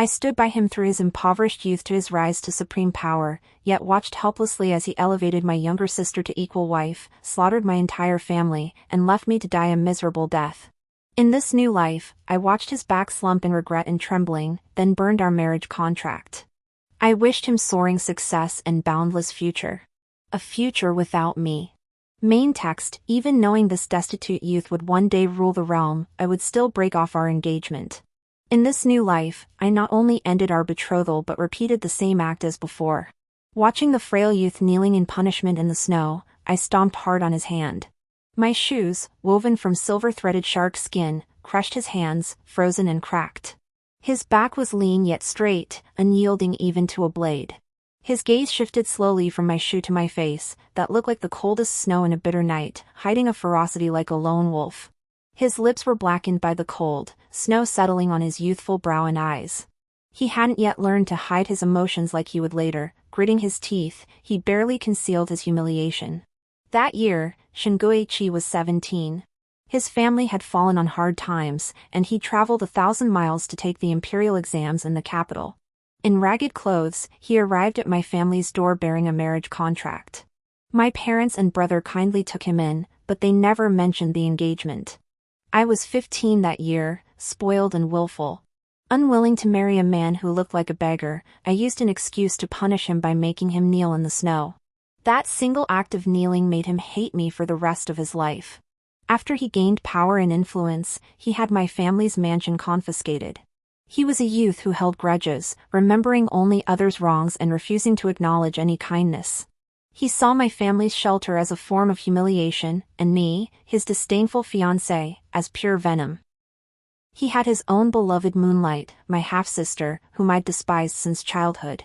I stood by him through his impoverished youth to his rise to supreme power, yet watched helplessly as he elevated my younger sister to equal wife, slaughtered my entire family, and left me to die a miserable death. In this new life, I watched his back slump in regret and trembling, then burned our marriage contract. I wished him soaring success and boundless future. A future without me. Main text: even knowing this destitute youth would one day rule the realm, I would still break off our engagement. In this new life, I not only ended our betrothal but repeated the same act as before. Watching the frail youth kneeling in punishment in the snow, I stomped hard on his hand. My shoes, woven from silver-threaded shark skin, crushed his hands, frozen and cracked. His back was lean yet straight, unyielding even to a blade. His gaze shifted slowly from my shoe to my face, that looked like the coldest snow in a bitter night, hiding a ferocity like a lone wolf. His lips were blackened by the cold, snow settling on his youthful brow and eyes. He hadn't yet learned to hide his emotions like he would later. Gritting his teeth, he barely concealed his humiliation. That year, Shingoichi was 17. His family had fallen on hard times, and he traveled 1,000 miles to take the imperial exams in the capital. In ragged clothes, he arrived at my family's door bearing a marriage contract. My parents and brother kindly took him in, but they never mentioned the engagement. I was 15 that year, spoiled and willful. Unwilling to marry a man who looked like a beggar, I used an excuse to punish him by making him kneel in the snow. That single act of kneeling made him hate me for the rest of his life. After he gained power and influence, he had my family's mansion confiscated. He was a youth who held grudges, remembering only others' wrongs and refusing to acknowledge any kindness. He saw my family's shelter as a form of humiliation, and me, his disdainful fiancée, as pure venom. He had his own beloved Moonlight, my half-sister, whom I'd despised since childhood.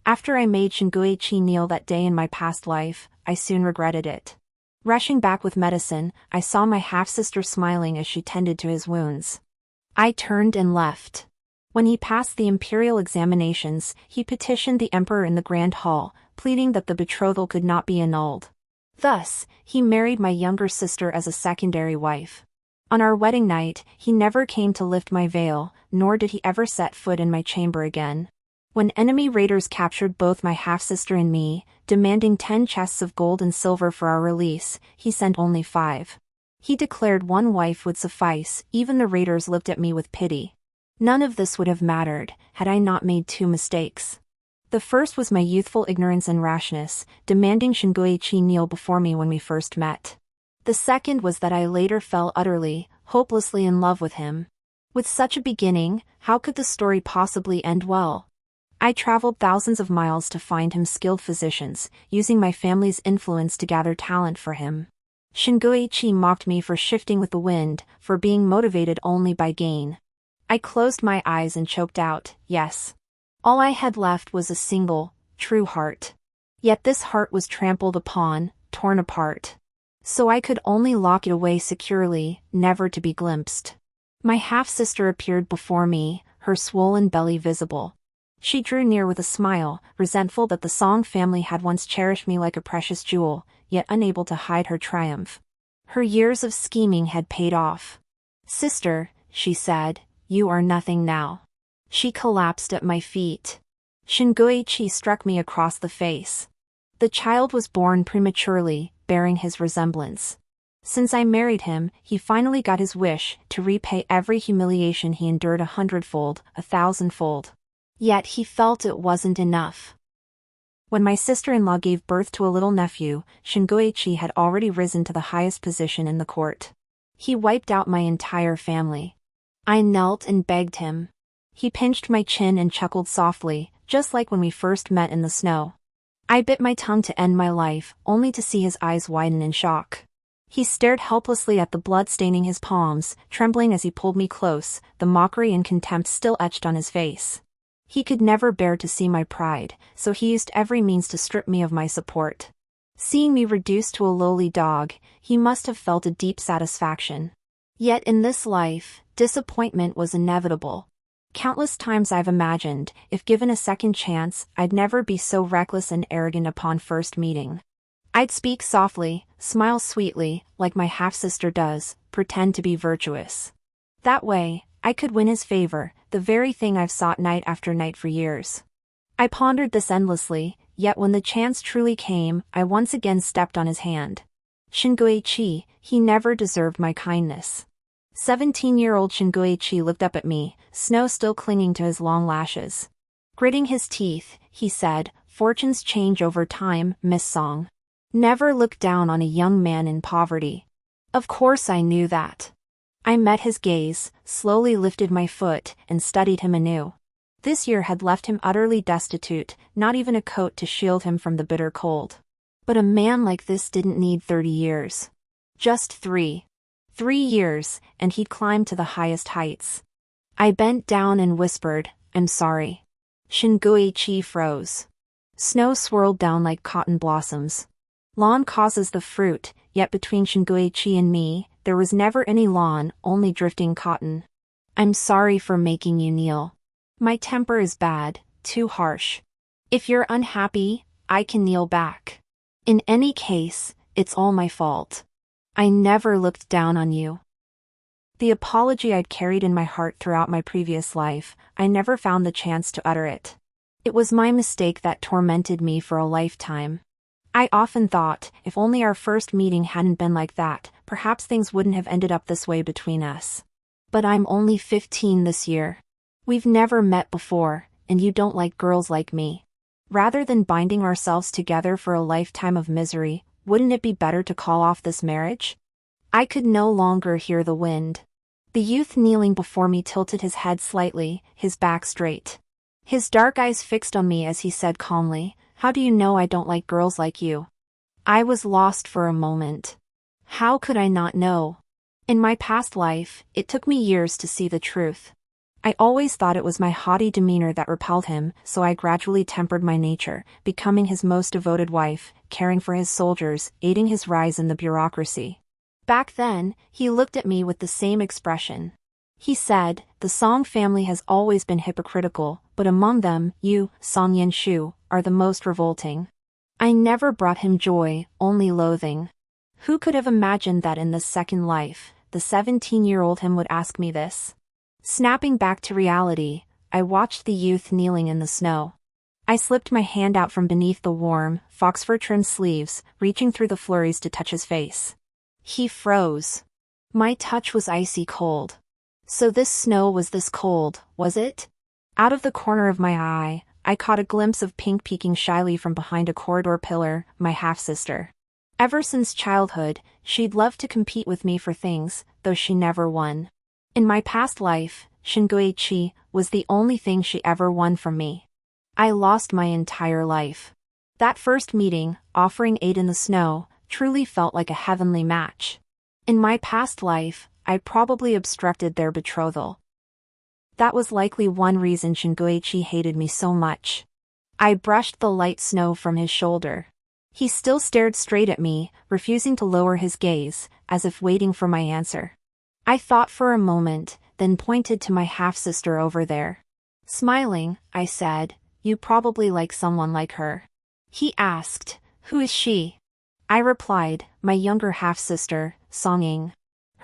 After I made Shingoichi kneel that day in my past life, I soon regretted it. Rushing back with medicine, I saw my half-sister smiling as she tended to his wounds. I turned and left. When he passed the imperial examinations, he petitioned the emperor in the Grand Hall, pleading that the betrothal could not be annulled. Thus, he married my younger sister as a secondary wife. On our wedding night, he never came to lift my veil, nor did he ever set foot in my chamber again. When enemy raiders captured both my half-sister and me, demanding 10 chests of gold and silver for our release, he sent only 5. He declared one wife would suffice. Even the raiders looked at me with pity. None of this would have mattered, had I not made 2 mistakes. The first was my youthful ignorance and rashness, demanding Shingoichi kneel before me when we first met. The second was that I later fell utterly, hopelessly in love with him. With such a beginning, how could the story possibly end well? I traveled thousands of miles to find him skilled physicians, using my family's influence to gather talent for him. Shingoichi mocked me for shifting with the wind, for being motivated only by gain. I closed my eyes and choked out, yes. All I had left was a single, true heart. Yet this heart was trampled upon, torn apart. So I could only lock it away securely, never to be glimpsed. My half-sister appeared before me, her swollen belly visible. She drew near with a smile, resentful that the Song family had once cherished me like a precious jewel, yet unable to hide her triumph. Her years of scheming had paid off. "Sister," she said, "you are nothing now." She collapsed at my feet. Shingoichi struck me across the face. The child was born prematurely, bearing his resemblance. Since I married him, he finally got his wish, to repay every humiliation he endured 100-fold, 1,000-fold. Yet he felt it wasn't enough. When my sister-in-law gave birth to a little nephew, Shingoichi had already risen to the highest position in the court. He wiped out my entire family. I knelt and begged him. He pinched my chin and chuckled softly, just like when we first met in the snow. I bit my tongue to end my life, only to see his eyes widen in shock. He stared helplessly at the blood staining his palms, trembling as he pulled me close, the mockery and contempt still etched on his face. He could never bear to see my pride, so he used every means to strip me of my support. Seeing me reduced to a lowly dog, he must have felt a deep satisfaction. Yet in this life, disappointment was inevitable. Countless times I've imagined, if given a second chance, I'd never be so reckless and arrogant upon first meeting. I'd speak softly, smile sweetly, like my half-sister does, pretend to be virtuous. That way, I could win his favor, the very thing I've sought night after night for years. I pondered this endlessly, yet when the chance truly came, I once again stepped on his hand. Shingoichi, he never deserved my kindness. 17-year-old Shingoichi looked up at me, snow still clinging to his long lashes. Gritting his teeth, he said, "Fortunes change over time, Miss Song. Never look down on a young man in poverty." Of course I knew that. I met his gaze, slowly lifted my foot, and studied him anew. This year had left him utterly destitute, not even a coat to shield him from the bitter cold. But a man like this didn't need 30 years. Just 3. 3 years, and he'd climbed to the highest heights. I bent down and whispered, "I'm sorry." Shingoichi froze. Snow swirled down like cotton blossoms. Lawn causes the fruit, yet between Shingoichi and me, there was never any lawn, only drifting cotton. "I'm sorry for making you kneel. My temper is bad, too harsh. If you're unhappy, I can kneel back. In any case, it's all my fault. I never looked down on you." The apology I'd carried in my heart throughout my previous life, I never found the chance to utter it. It was my mistake that tormented me for a lifetime. I often thought, if only our first meeting hadn't been like that, perhaps things wouldn't have ended up this way between us. But I'm only 15 this year. We've never met before, and you don't like girls like me. Rather than binding ourselves together for a lifetime of misery, wouldn't it be better to call off this marriage? I could no longer hear the wind. The youth kneeling before me tilted his head slightly, his back straight. His dark eyes fixed on me as he said calmly, "How do you know I don't like girls like you?" I was lost for a moment. How could I not know? In my past life, it took me years to see the truth. I always thought it was my haughty demeanor that repelled him, so I gradually tempered my nature, becoming his most devoted wife, caring for his soldiers, aiding his rise in the bureaucracy. Back then, he looked at me with the same expression. He said, "The Song family has always been hypocritical, but among them, you, Song Yen-shu, are the most revolting." I never brought him joy, only loathing. Who could have imagined that in this second life, the 17-year-old him would ask me this? Snapping back to reality, I watched the youth kneeling in the snow. I slipped my hand out from beneath the warm, foxfur-trimmed sleeves, reaching through the flurries to touch his face. He froze. My touch was icy cold. So this snow was this cold, was it? Out of the corner of my eye, I caught a glimpse of Pink peeking shyly from behind a corridor pillar, my half-sister. Ever since childhood, she'd loved to compete with me for things, though she never won. In my past life, Shingoichi was the only thing she ever won from me. I lost my entire life. That first meeting, offering aid in the snow, truly felt like a heavenly match. In my past life, I probably obstructed their betrothal. That was likely one reason Shingoichi hated me so much. I brushed the light snow from his shoulder. He still stared straight at me, refusing to lower his gaze, as if waiting for my answer. I thought for a moment, then pointed to my half-sister over there. Smiling, I said, "You probably like someone like her." He asked, "Who is she?" I replied, "My younger half-sister, Song-ing.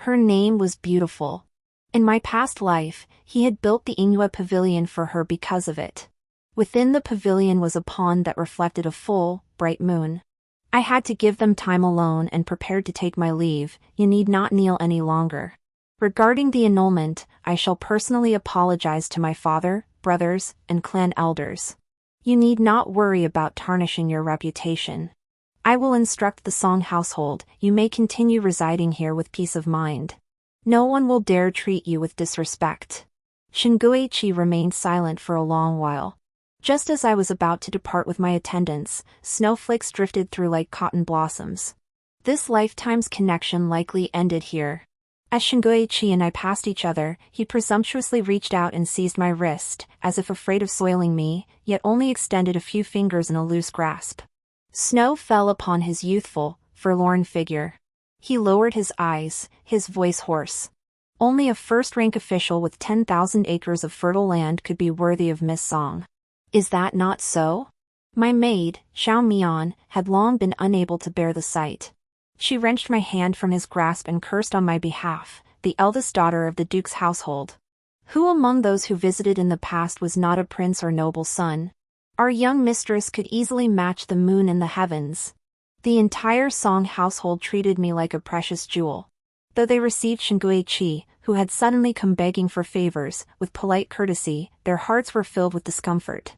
Her name was beautiful. In my past life, he had built the Inua pavilion for her because of it. Within the pavilion was a pond that reflected a full, bright moon. I had to give them time alone and prepared to take my leave. You need not kneel any longer. Regarding the annulment, I shall personally apologize to my father, brothers, and clan elders. You need not worry about tarnishing your reputation. I will instruct the Song household. You may continue residing here with peace of mind. No one will dare treat you with disrespect." Shingoichi remained silent for a long while. Just as I was about to depart with my attendants, snowflakes drifted through like cotton blossoms. This lifetime's connection likely ended here. As Shingoichi and I passed each other, he presumptuously reached out and seized my wrist, as if afraid of soiling me, yet only extended a few fingers in a loose grasp. Snow fell upon his youthful, forlorn figure. He lowered his eyes, his voice hoarse. Only a first-rank official with 10,000 acres of fertile land could be worthy of Miss Song. Is that not so? My maid, Xiao Mian, had long been unable to bear the sight. She wrenched my hand from his grasp and cursed on my behalf, the eldest daughter of the duke's household. Who among those who visited in the past was not a prince or noble son? Our young mistress could easily match the moon in the heavens. The entire Song household treated me like a precious jewel. Though they received Shinguichi, who had suddenly come begging for favors, with polite courtesy, their hearts were filled with discomfort.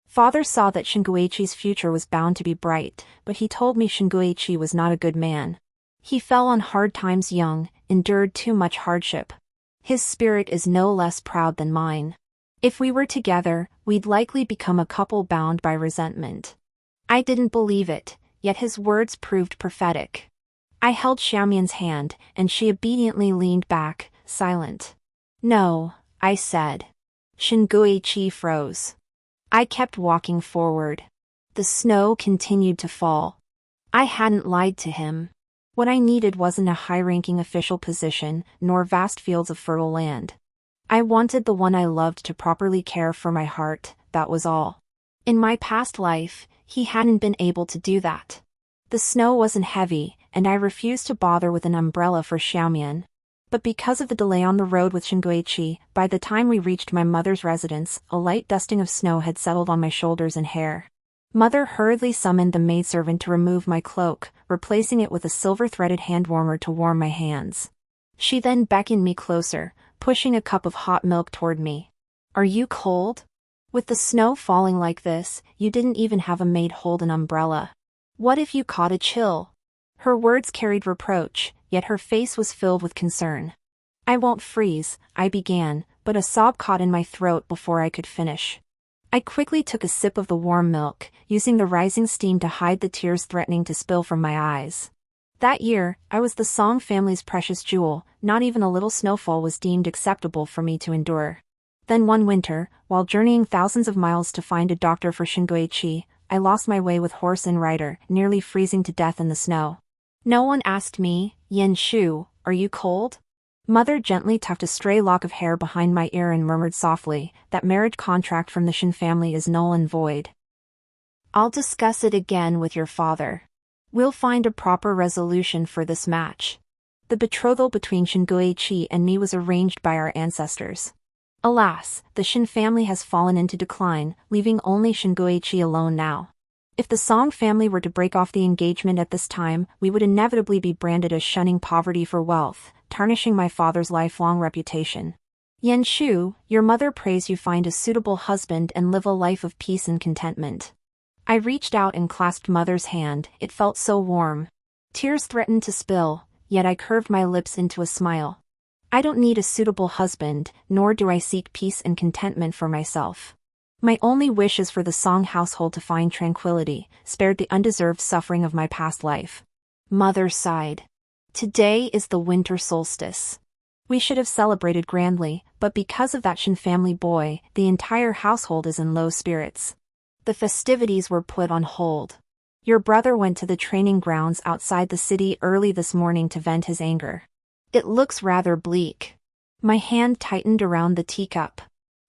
Father saw that Shinguichi's future was bound to be bright, but he told me Shinguichi was not a good man. He fell on hard times young, endured too much hardship. His spirit is no less proud than mine. If we were together, we'd likely become a couple bound by resentment. I didn't believe it, yet his words proved prophetic. I held Xiaomian's hand, and she obediently leaned back, silent. No, I said. Shinguichi froze. I kept walking forward. The snow continued to fall. I hadn't lied to him. What I needed wasn't a high-ranking official position, nor vast fields of fertile land. I wanted the one I loved to properly care for my heart, that was all. In my past life, he hadn't been able to do that. The snow wasn't heavy, and I refused to bother with an umbrella for Xiaomian. But because of the delay on the road with Shinguichi, by the time we reached my mother's residence, a light dusting of snow had settled on my shoulders and hair. Mother hurriedly summoned the maidservant to remove my cloak, replacing it with a silver-threaded hand warmer to warm my hands. She then beckoned me closer, pushing a cup of hot milk toward me. Are you cold? With the snow falling like this, you didn't even have a maid hold an umbrella. What if you caught a chill? Her words carried reproach, yet her face was filled with concern. I won't freeze, I began, but a sob caught in my throat before I could finish. I quickly took a sip of the warm milk, using the rising steam to hide the tears threatening to spill from my eyes. That year, I was the Song family's precious jewel, not even a little snowfall was deemed acceptable for me to endure. Then one winter, while journeying thousands of miles to find a doctor for Shinguichi, I lost my way with horse and rider, nearly freezing to death in the snow. No one asked me, Yen Shu, are you cold? Mother gently tucked a stray lock of hair behind my ear and murmured softly, that marriage contract from the Shin family is null and void. I'll discuss it again with your father. We'll find a proper resolution for this match. The betrothal between Shinguichi and me was arranged by our ancestors. Alas, the Shin family has fallen into decline, leaving only Shinguichi alone now. If the Song family were to break off the engagement at this time, we would inevitably be branded as shunning poverty for wealth, tarnishing my father's lifelong reputation. Yen Shu, your mother prays you find a suitable husband and live a life of peace and contentment. I reached out and clasped Mother's hand, it felt so warm. Tears threatened to spill, yet I curved my lips into a smile. I don't need a suitable husband, nor do I seek peace and contentment for myself. My only wish is for the Song household to find tranquility, spared the undeserved suffering of my past life. Mother sighed. Today is the winter solstice. We should have celebrated grandly, but because of that Shin family boy, the entire household is in low spirits. The festivities were put on hold. Your brother went to the training grounds outside the city early this morning to vent his anger. It looks rather bleak. My hand tightened around the teacup.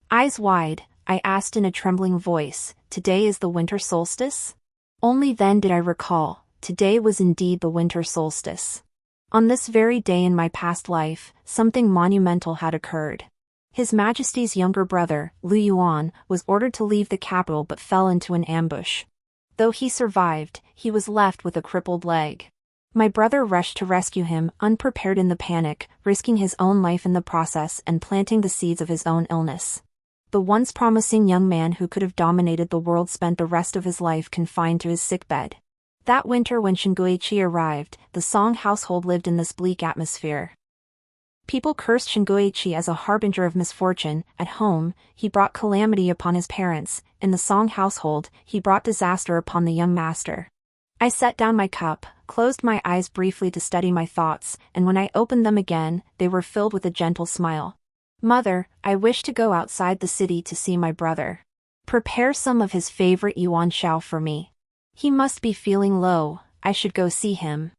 Eyes wide, I asked in a trembling voice, today is the winter solstice? Only then did I recall, today was indeed the winter solstice. On this very day in my past life, something monumental had occurred. His Majesty's younger brother, Liu Yuan, was ordered to leave the capital but fell into an ambush. Though he survived, he was left with a crippled leg. My brother rushed to rescue him, unprepared in the panic, risking his own life in the process and planting the seeds of his own illness. The once promising young man who could have dominated the world spent the rest of his life confined to his sickbed. That winter when Shinguichi arrived, the Song household lived in this bleak atmosphere. People cursed Shinguichi as a harbinger of misfortune. At home, he brought calamity upon his parents. In the Song household, he brought disaster upon the young master. I set down my cup, closed my eyes briefly to study my thoughts, and when I opened them again, they were filled with a gentle smile. Mother, I wish to go outside the city to see my brother. Prepare some of his favorite yuan xiao for me. He must be feeling low, I should go see him.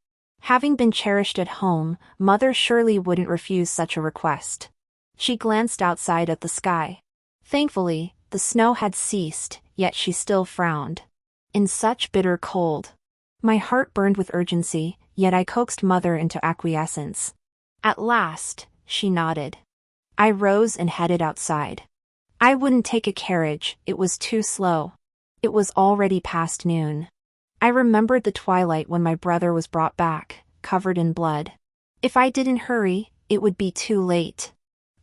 Having been cherished at home, Mother surely wouldn't refuse such a request. She glanced outside at the sky. Thankfully, the snow had ceased, yet she still frowned. In such bitter cold. My heart burned with urgency, yet I coaxed Mother into acquiescence. At last, she nodded. I rose and headed outside. I wouldn't take a carriage, it was too slow. It was already past noon. I remembered the twilight when my brother was brought back, covered in blood. If I didn't hurry, it would be too late.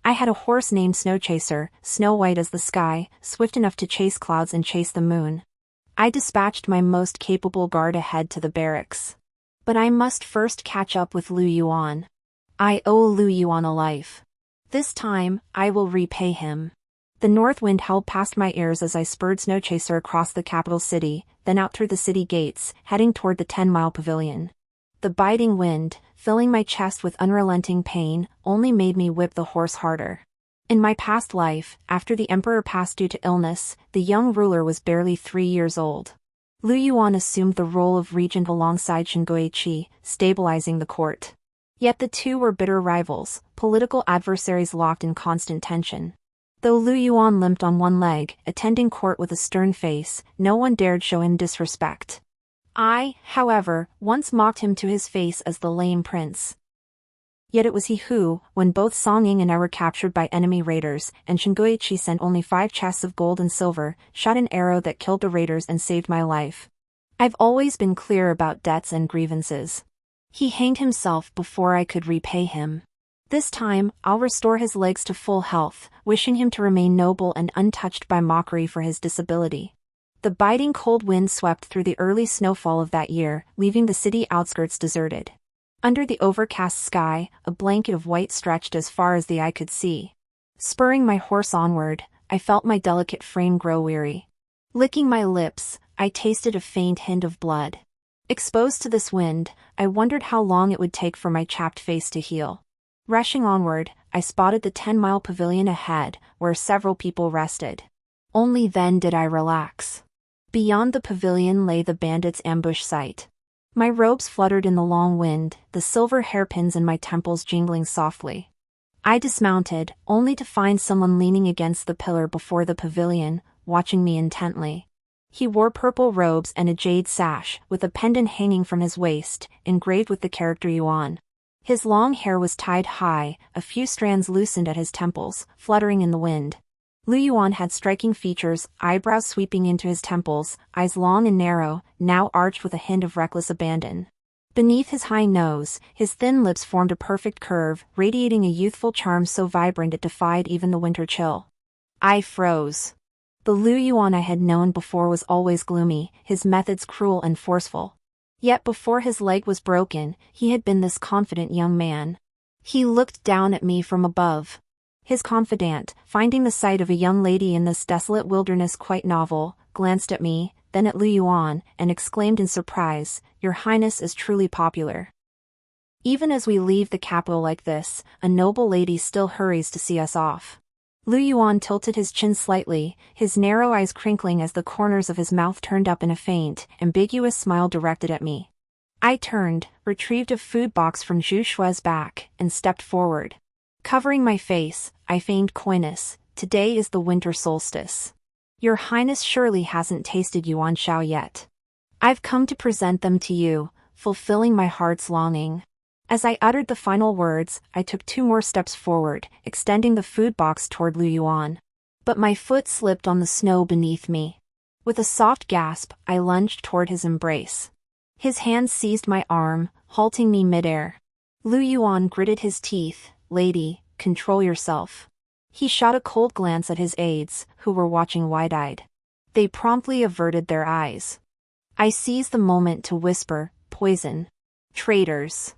I had a horse named Snowchaser, snow white as the sky, swift enough to chase clouds and chase the moon. I dispatched my most capable guard ahead to the barracks. But I must first catch up with Lu Yuan. I owe Lu Yuan a life. This time, I will repay him. The north wind howled past my ears as I spurred Snowchaser across the capital city, then out through the city gates, heading toward the 10-mile pavilion. The biting wind, filling my chest with unrelenting pain, only made me whip the horse harder. In my past life, after the emperor passed due to illness, the young ruler was barely 3 years old. Lu Yuan assumed the role of regent alongside Qi, stabilizing the court. Yet the two were bitter rivals, political adversaries locked in constant tension. Though Lu Yuan limped on one leg, attending court with a stern face, no one dared show him disrespect. I, however, once mocked him to his face as the lame prince. Yet it was he who, when both Song Ying and I were captured by enemy raiders, and Qi sent only 5 chests of gold and silver, shot an arrow that killed the raiders and saved my life. I've always been clear about debts and grievances. He hanged himself before I could repay him. This time, I'll restore his legs to full health, wishing him to remain noble and untouched by mockery for his disability. The biting cold wind swept through the early snowfall of that year, leaving the city outskirts deserted. Under the overcast sky, a blanket of white stretched as far as the eye could see. Spurring my horse onward, I felt my delicate frame grow weary. Licking my lips, I tasted a faint hint of blood. Exposed to this wind, I wondered how long it would take for my chapped face to heal. Rushing onward, I spotted the 10-mile pavilion ahead, where several people rested. Only then did I relax. Beyond the pavilion lay the bandits' ambush site. My robes fluttered in the long wind, the silver hairpins in my temples jingling softly. I dismounted, only to find someone leaning against the pillar before the pavilion, watching me intently. He wore purple robes and a jade sash, with a pendant hanging from his waist, engraved with the character Yuan. His long hair was tied high, a few strands loosened at his temples, fluttering in the wind. Lu Yuan had striking features, eyebrows sweeping into his temples, eyes long and narrow, now arched with a hint of reckless abandon. Beneath his high nose, his thin lips formed a perfect curve, radiating a youthful charm so vibrant it defied even the winter chill. I froze. The Lu Yuan I had known before was always gloomy, his methods cruel and forceful. Yet before his leg was broken, he had been this confident young man. He looked down at me from above. His confidant, finding the sight of a young lady in this desolate wilderness quite novel, glanced at me, then at Lu Yuan, and exclaimed in surprise, "Your Highness is truly popular." Even as we leave the capital like this, a noble lady still hurries to see us off. Lu Yuan tilted his chin slightly, his narrow eyes crinkling as the corners of his mouth turned up in a faint, ambiguous smile directed at me. I turned, retrieved a food box from Zhu Shue's back, and stepped forward. Covering my face, I feigned coyness. Today is the winter solstice. Your Highness surely hasn't tasted yuan shao yet. I've come to present them to you, fulfilling my heart's longing. As I uttered the final words, I took 2 more steps forward, extending the food box toward Lu Yuan. But my foot slipped on the snow beneath me. With a soft gasp, I lunged toward his embrace. His hand seized my arm, halting me midair. Lu Yuan gritted his teeth. "Lady, control yourself." He shot a cold glance at his aides, who were watching wide-eyed. They promptly averted their eyes. I seized the moment to whisper, "Poison. Traitors.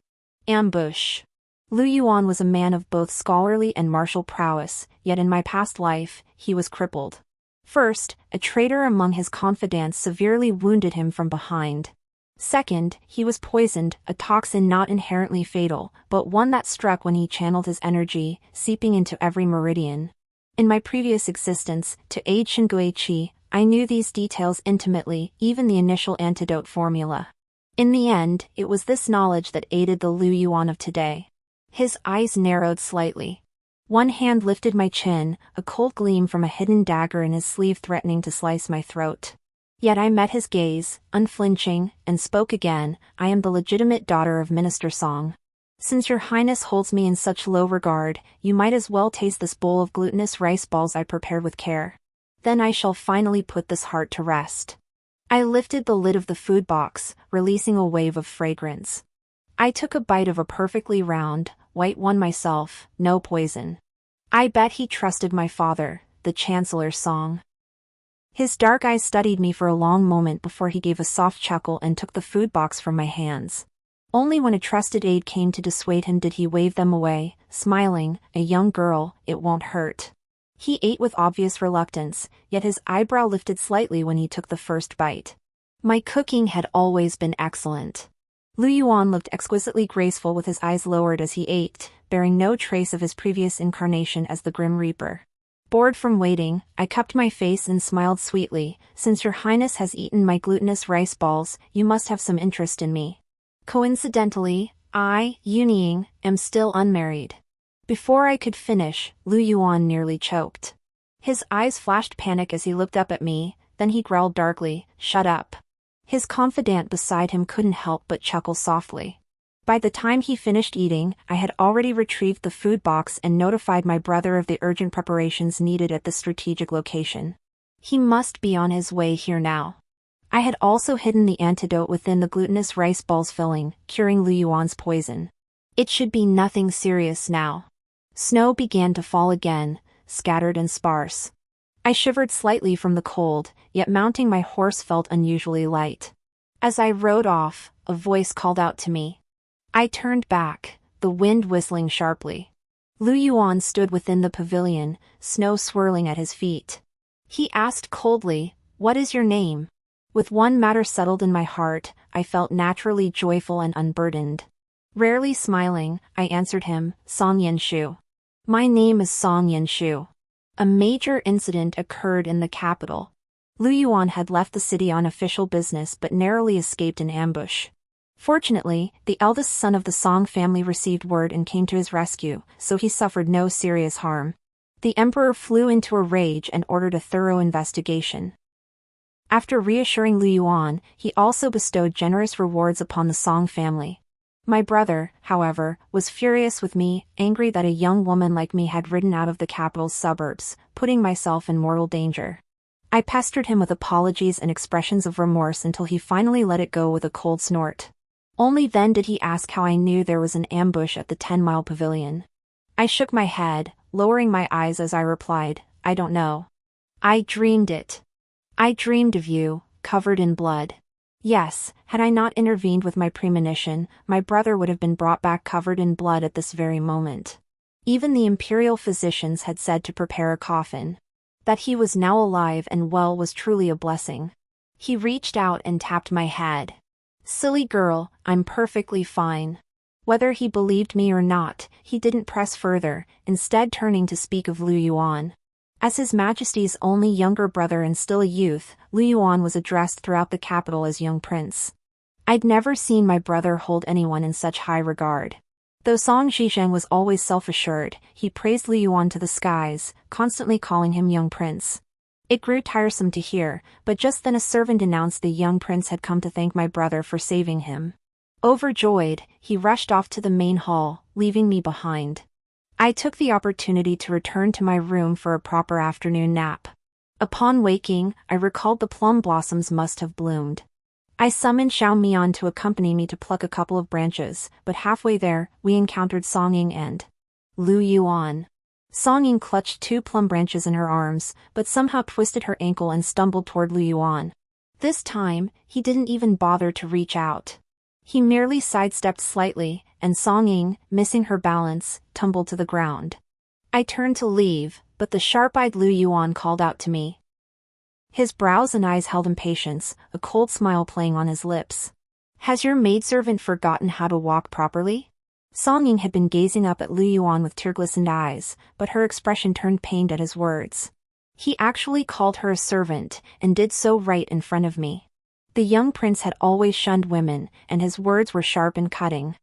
Ambush." Lu Yuan was a man of both scholarly and martial prowess, yet in my past life, he was crippled. First, a traitor among his confidants severely wounded him from behind. Second, he was poisoned, a toxin not inherently fatal, but one that struck when he channeled his energy, seeping into every meridian. In my previous existence, to aid Qi, I knew these details intimately, even the initial antidote formula. In the end, it was this knowledge that aided the Lu Yuan of today. His eyes narrowed slightly. One hand lifted my chin, a cold gleam from a hidden dagger in his sleeve threatening to slice my throat. Yet I met his gaze, unflinching, and spoke again, "I am the legitimate daughter of Minister Song. Since your highness holds me in such low regard, you might as well taste this bowl of glutinous rice balls I prepared with care. Then I shall finally put this heart to rest. I lifted the lid of the food box, releasing a wave of fragrance. I took a bite of a perfectly round, white one myself, no poison. I bet he trusted my father, the Chancellor's song. His dark eyes studied me for a long moment before he gave a soft chuckle and took the food box from my hands. Only when a trusted aide came to dissuade him did he wave them away, smiling, "A young girl, it won't hurt." He ate with obvious reluctance, yet his eyebrow lifted slightly when he took the first bite. My cooking had always been excellent. Lu Yuan looked exquisitely graceful with his eyes lowered as he ate, bearing no trace of his previous incarnation as the Grim Reaper. Bored from waiting, I cupped my face and smiled sweetly. "Since your highness has eaten my glutinous rice balls, you must have some interest in me. Coincidentally, I, Yunying, am still unmarried." Before I could finish, Lu Yuan nearly choked. His eyes flashed panic as he looked up at me, then he growled darkly, "Shut up." His confidant beside him couldn't help but chuckle softly. By the time he finished eating, I had already retrieved the food box and notified my brother of the urgent preparations needed at the strategic location. He must be on his way here now. I had also hidden the antidote within the glutinous rice balls filling, curing Lu Yuan's poison. It should be nothing serious now. Snow began to fall again, scattered and sparse. I shivered slightly from the cold, yet mounting my horse felt unusually light. As I rode off, a voice called out to me. I turned back, the wind whistling sharply. Lu Yuan stood within the pavilion, snow swirling at his feet. He asked coldly, "What is your name?" With one matter settled in my heart, I felt naturally joyful and unburdened. Rarely smiling, I answered him, "Song Yanshu." "My name is Song Yanshu." A major incident occurred in the capital. Lu Yuan had left the city on official business but narrowly escaped an ambush. Fortunately, the eldest son of the Song family received word and came to his rescue, so he suffered no serious harm. The emperor flew into a rage and ordered a thorough investigation. After reassuring Lu Yuan, he also bestowed generous rewards upon the Song family. My brother, however, was furious with me, angry that a young woman like me had ridden out of the capital's suburbs, putting myself in mortal danger. I pestered him with apologies and expressions of remorse until he finally let it go with a cold snort. Only then did he ask how I knew there was an ambush at the 10-mile pavilion. I shook my head, lowering my eyes as I replied, "I don't know. I dreamed it. I dreamed of you, covered in blood." Yes, had I not intervened with my premonition, my brother would have been brought back covered in blood at this very moment. Even the imperial physicians had said to prepare a coffin. That he was now alive and well was truly a blessing. He reached out and tapped my head. "Silly girl, I'm perfectly fine." Whether he believed me or not, he didn't press further, instead turning to speak of Lu Yuan. As His Majesty's only younger brother and still a youth, Lu Yuan was addressed throughout the capital as young prince. I'd never seen my brother hold anyone in such high regard. Though Song Zhizheng was always self-assured, he praised Lu Yuan to the skies, constantly calling him young prince. It grew tiresome to hear, but just then a servant announced the young prince had come to thank my brother for saving him. Overjoyed, he rushed off to the main hall, leaving me behind. I took the opportunity to return to my room for a proper afternoon nap. Upon waking, I recalled the plum blossoms must have bloomed. I summoned Xiao Mian to accompany me to pluck a couple of branches, but halfway there, we encountered Song Ying and Lu Yuan. Song Ying clutched 2 plum branches in her arms, but somehow twisted her ankle and stumbled toward Lu Yuan. This time, he didn't even bother to reach out. He merely sidestepped slightly, and Song Ying, missing her balance, tumbled to the ground. I turned to leave, but the sharp-eyed Lu Yuan called out to me. His brows and eyes held impatience, a cold smile playing on his lips. "Has your maidservant forgotten how to walk properly?" Song Ying had been gazing up at Lu Yuan with tear-glistened eyes, but her expression turned pained at his words. He actually called her a servant, and did so right in front of me. The young prince had always shunned women, and his words were sharp and cutting.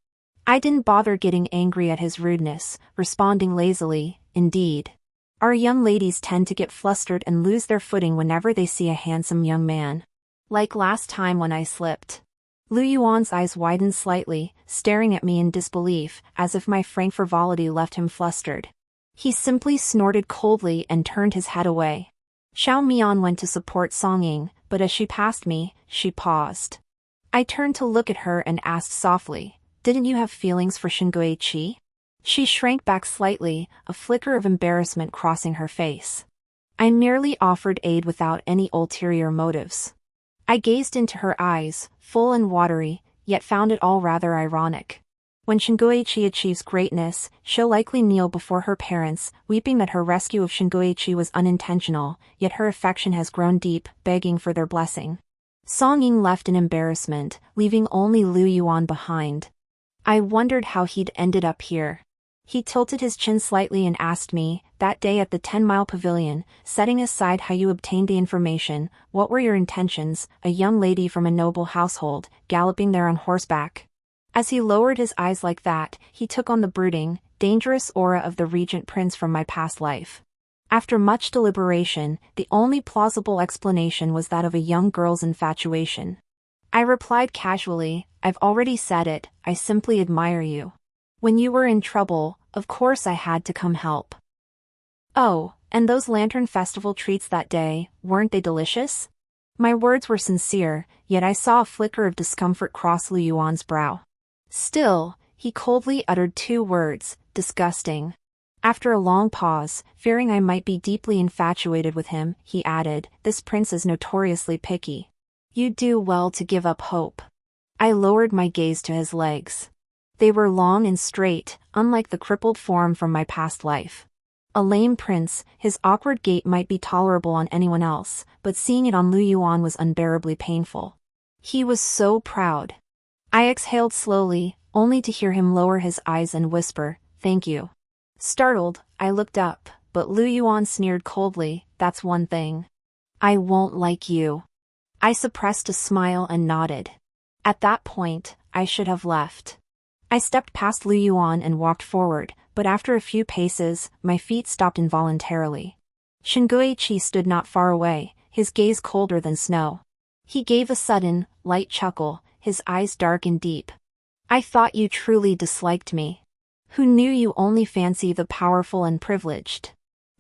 I didn't bother getting angry at his rudeness, responding lazily, "Indeed. Our young ladies tend to get flustered and lose their footing whenever they see a handsome young man. Like last time when I slipped." Lu Yuan's eyes widened slightly, staring at me in disbelief, as if my frank frivolity left him flustered. He simply snorted coldly and turned his head away. Xiao Mian went to support Song Ying, but as she passed me, she paused. I turned to look at her and asked softly, "Didn't you have feelings for Xingui Qi?" She shrank back slightly, a flicker of embarrassment crossing her face. I merely offered aid without any ulterior motives. I gazed into her eyes, full and watery, yet found it all rather ironic. When Xingui Qi achieves greatness, she'll likely kneel before her parents, weeping that her rescue of Xingui Qi was unintentional, yet her affection has grown deep, begging for their blessing. Song Ying left in embarrassment, leaving only Lu Yuan behind. I wondered how he'd ended up here. He tilted his chin slightly and asked me, "That day at the 10-Mile Pavilion, setting aside how you obtained the information, what were your intentions, a young lady from a noble household, galloping there on horseback?" As he lowered his eyes like that, he took on the brooding, dangerous aura of the regent prince from my past life. After much deliberation, the only plausible explanation was that of a young girl's infatuation. I replied casually, "I've already said it, I simply admire you. When you were in trouble, of course I had to come help." "Oh, and those Lantern Festival treats that day, weren't they delicious?" My words were sincere, yet I saw a flicker of discomfort cross Lu Yuan's brow. Still, he coldly uttered two words, "disgusting." After a long pause, fearing I might be deeply infatuated with him, he added, "This prince is notoriously picky. You do well to give up hope." I lowered my gaze to his legs. They were long and straight, unlike the crippled form from my past life. A lame prince, his awkward gait might be tolerable on anyone else, but seeing it on Lu Yuan was unbearably painful. He was so proud. I exhaled slowly, only to hear him lower his eyes and whisper, "Thank you." Startled, I looked up, but Lu Yuan sneered coldly, "That's one thing. I won't like you." I suppressed a smile and nodded. At that point, I should have left. I stepped past Lu Yuan and walked forward, but after a few paces, my feet stopped involuntarily. Xingui Qi stood not far away, his gaze colder than snow. He gave a sudden, light chuckle, his eyes dark and deep. "I thought you truly disliked me. Who knew you only fancy the powerful and privileged?"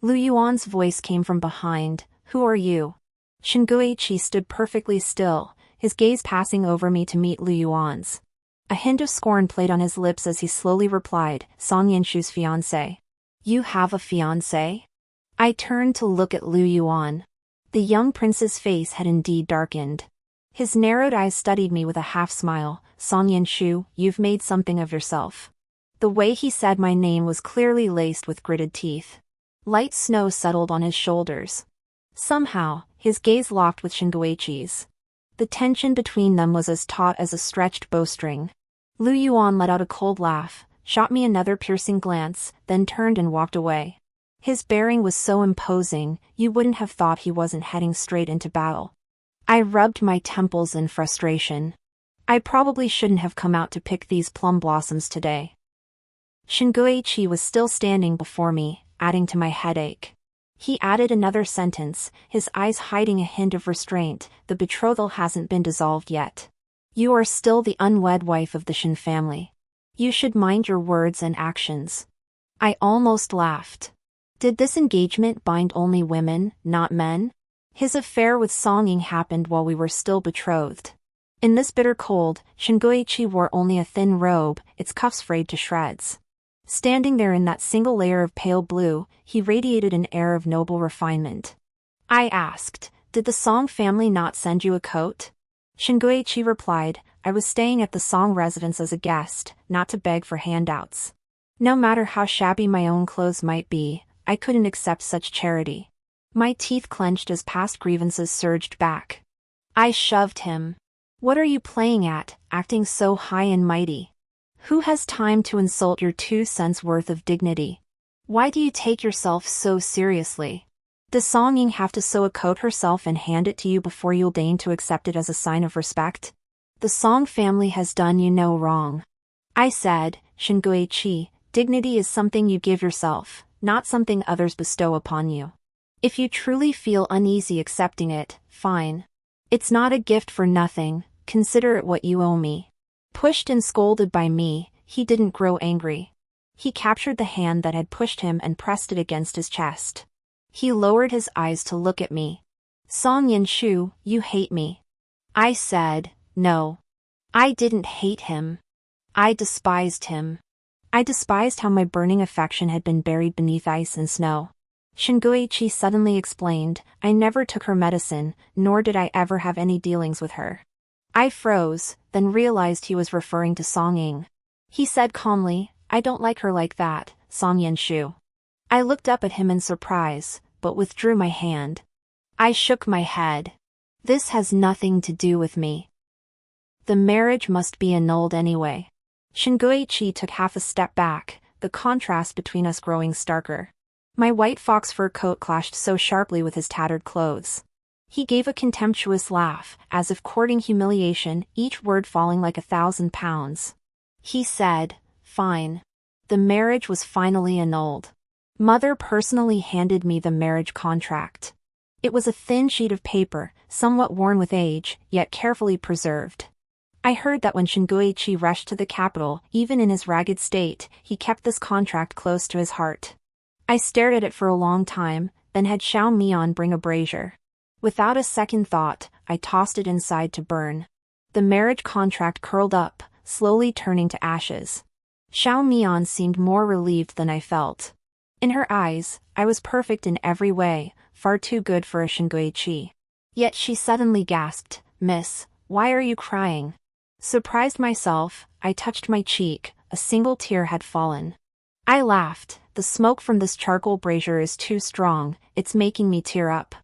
Lu Yuan's voice came from behind, "Who are you?" Xingui Qi stood perfectly still, his gaze passing over me to meet Lu Yuan's. A hint of scorn played on his lips as he slowly replied, "Song Yanshu's fiancé." "You have a fiancé?" I turned to look at Lu Yuan. The young prince's face had indeed darkened. His narrowed eyes studied me with a half-smile, "Song Yanshu, you've made something of yourself." The way he said my name was clearly laced with gritted teeth. Light snow settled on his shoulders. Somehow, his gaze locked with Xinguiqi's. The tension between them was as taut as a stretched bowstring. Lu Yuan let out a cold laugh, shot me another piercing glance, then turned and walked away. His bearing was so imposing, you wouldn't have thought he wasn't heading straight into battle. I rubbed my temples in frustration. I probably shouldn't have come out to pick these plum blossoms today. Xinguiqi was still standing before me, adding to my headache. He added another sentence, his eyes hiding a hint of restraint, "The betrothal hasn't been dissolved yet. You are still the unwed wife of the Shin family. You should mind your words and actions." I almost laughed. Did this engagement bind only women, not men? His affair with Song Ying happened while we were still betrothed. In this bitter cold, Xinguiqi wore only a thin robe, its cuffs frayed to shreds. Standing there in that single layer of pale blue, he radiated an air of noble refinement. I asked, "Did the Song family not send you a coat?" Xinguiqi replied, "I was staying at the Song residence as a guest, not to beg for handouts. No matter how shabby my own clothes might be, I couldn't accept such charity." My teeth clenched as past grievances surged back. I shoved him. "What are you playing at, acting so high and mighty? Who has time to insult your 2 cents worth of dignity? Why do you take yourself so seriously? Does Song Ying have to sew a coat herself and hand it to you before you'll deign to accept it as a sign of respect? The Song family has done you no wrong." I said, "Xinguiqi, dignity is something you give yourself, not something others bestow upon you. If you truly feel uneasy accepting it, fine. It's not a gift for nothing, consider it what you owe me." Pushed and scolded by me, he didn't grow angry. He captured the hand that had pushed him and pressed it against his chest. He lowered his eyes to look at me. "Song Yin-shu, you hate me." I said, "No. I didn't hate him. I despised him. I despised how my burning affection had been buried beneath ice and snow." Shinguichi suddenly explained, "I never took her medicine, nor did I ever have any dealings with her." I froze, then realized he was referring to Song Ying. He said calmly, "I don't like her like that, Song Yin-shu." I looked up at him in surprise, but withdrew my hand. I shook my head. "This has nothing to do with me. The marriage must be annulled anyway." Shinguichi took half a step back, the contrast between us growing starker. My white fox fur coat clashed so sharply with his tattered clothes. He gave a contemptuous laugh, as if courting humiliation, each word falling like 1,000 pounds. He said, "Fine." The marriage was finally annulled. Mother personally handed me the marriage contract. It was a thin sheet of paper, somewhat worn with age, yet carefully preserved. I heard that when Shinguichi rushed to the capital, even in his ragged state, he kept this contract close to his heart. I stared at it for a long time, then had Xiao Mian bring a brazier. Without a second thought, I tossed it inside to burn. The marriage contract curled up, slowly turning to ashes. Xiao Mian seemed more relieved than I felt. In her eyes, I was perfect in every way, far too good for a Shinguichi. Yet she suddenly gasped, "Miss, why are you crying?" Surprised myself, I touched my cheek, a single tear had fallen. I laughed, "The smoke from this charcoal brazier is too strong, it's making me tear up."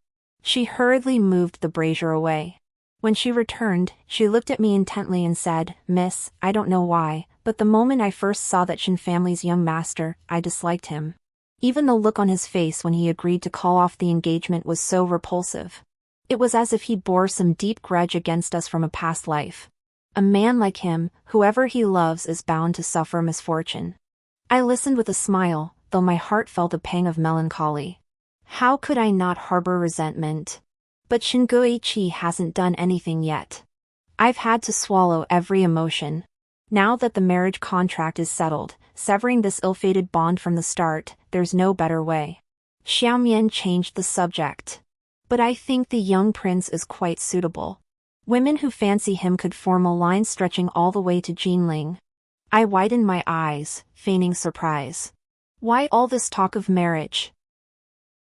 She hurriedly moved the brazier away. When she returned, she looked at me intently and said, "Miss, I don't know why, but the moment I first saw that Shin family's young master, I disliked him. Even the look on his face when he agreed to call off the engagement was so repulsive. It was as if he bore some deep grudge against us from a past life. A man like him, whoever he loves is bound to suffer misfortune." I listened with a smile, though my heart felt a pang of melancholy. How could I not harbor resentment? But Shinguichi hasn't done anything yet. I've had to swallow every emotion. Now that the marriage contract is settled, severing this ill-fated bond from the start, there's no better way. Xiaomian changed the subject. "But I think the young prince is quite suitable. Women who fancy him could form a line stretching all the way to Jinling." I widened my eyes, feigning surprise. "Why all this talk of marriage?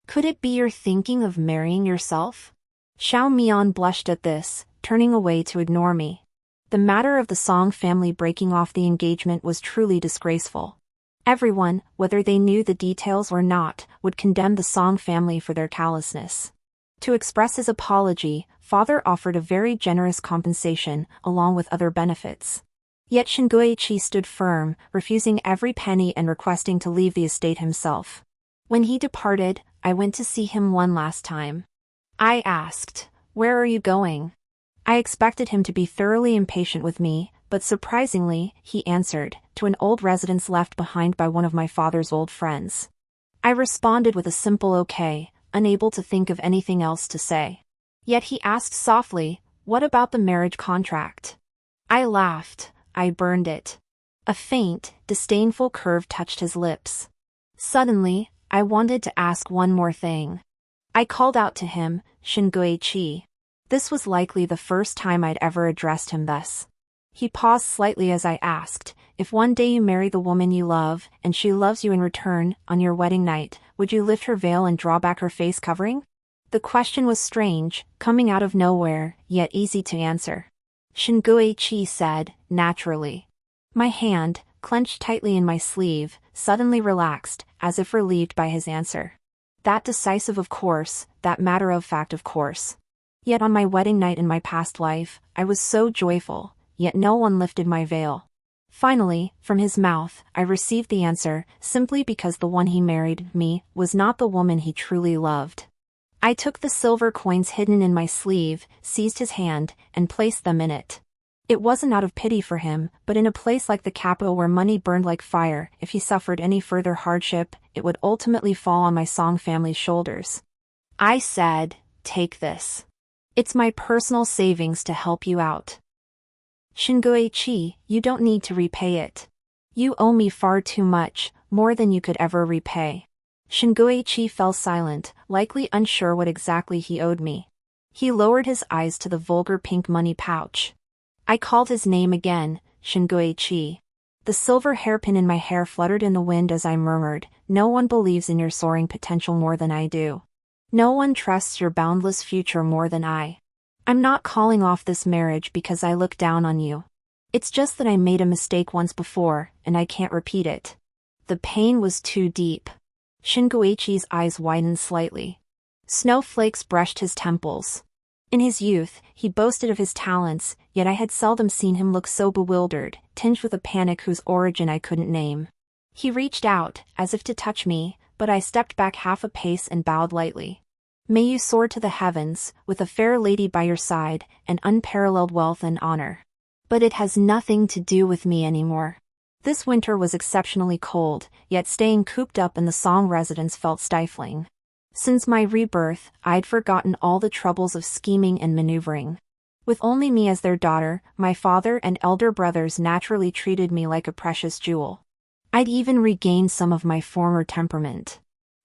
Could it be you're thinking of marrying yourself?" Xiao Mian blushed at this, turning away to ignore me. The matter of the Song family breaking off the engagement was truly disgraceful. Everyone, whether they knew the details or not, would condemn the Song family for their callousness. To express his apology, father offered a very generous compensation, along with other benefits. Yet Shinguichi stood firm, refusing every penny and requesting to leave the estate himself. When he departed, I went to see him one last time. I asked, "Where are you going?" I expected him to be thoroughly impatient with me, but surprisingly, he answered, "To an old residence left behind by one of my father's old friends." I responded with a simple okay, unable to think of anything else to say. Yet he asked softly, "What about the marriage contract?" I laughed. "I burned it." A faint, disdainful curve touched his lips. Suddenly, I wanted to ask one more thing. I called out to him, "Shinguichi." This was likely the first time I'd ever addressed him thus. He paused slightly as I asked, "If one day you marry the woman you love, and she loves you in return, on your wedding night, would you lift her veil and draw back her face covering?" The question was strange, coming out of nowhere, yet easy to answer. Shinguichi said, "Naturally." My hand, clenched tightly in my sleeve, suddenly relaxed, as if relieved by his answer. That decisive of course, that matter-of-fact of course. Yet on my wedding night in my past life, I was so joyful, yet no one lifted my veil. Finally, from his mouth, I received the answer, simply because the one he married, me, was not the woman he truly loved. I took the silver coins hidden in my sleeve, seized his hand, and placed them in it. It wasn't out of pity for him, but in a place like the capital where money burned like fire, if he suffered any further hardship, it would ultimately fall on my Song family's shoulders. I said, "Take this. It's my personal savings to help you out." Shingoichi, you don't need to repay it. You owe me far too much, more than you could ever repay. Shingoichi fell silent, likely unsure what exactly he owed me. He lowered his eyes to the vulgar pink money pouch. I called his name again, Shingoichi. The silver hairpin in my hair fluttered in the wind as I murmured, "No one believes in your soaring potential more than I do. No one trusts your boundless future more than I. I'm not calling off this marriage because I look down on you. It's just that I made a mistake once before, and I can't repeat it." The pain was too deep. Shingoichi's eyes widened slightly. Snowflakes brushed his temples. In his youth, he boasted of his talents, yet I had seldom seen him look so bewildered, tinged with a panic whose origin I couldn't name. He reached out, as if to touch me, but I stepped back half a pace and bowed lightly. "May you soar to the heavens, with a fair lady by your side, and unparalleled wealth and honor. But it has nothing to do with me anymore." This winter was exceptionally cold, yet staying cooped up in the Song residence felt stifling. Since my rebirth, I'd forgotten all the troubles of scheming and maneuvering. With only me as their daughter, my father and elder brothers naturally treated me like a precious jewel. I'd even regained some of my former temperament.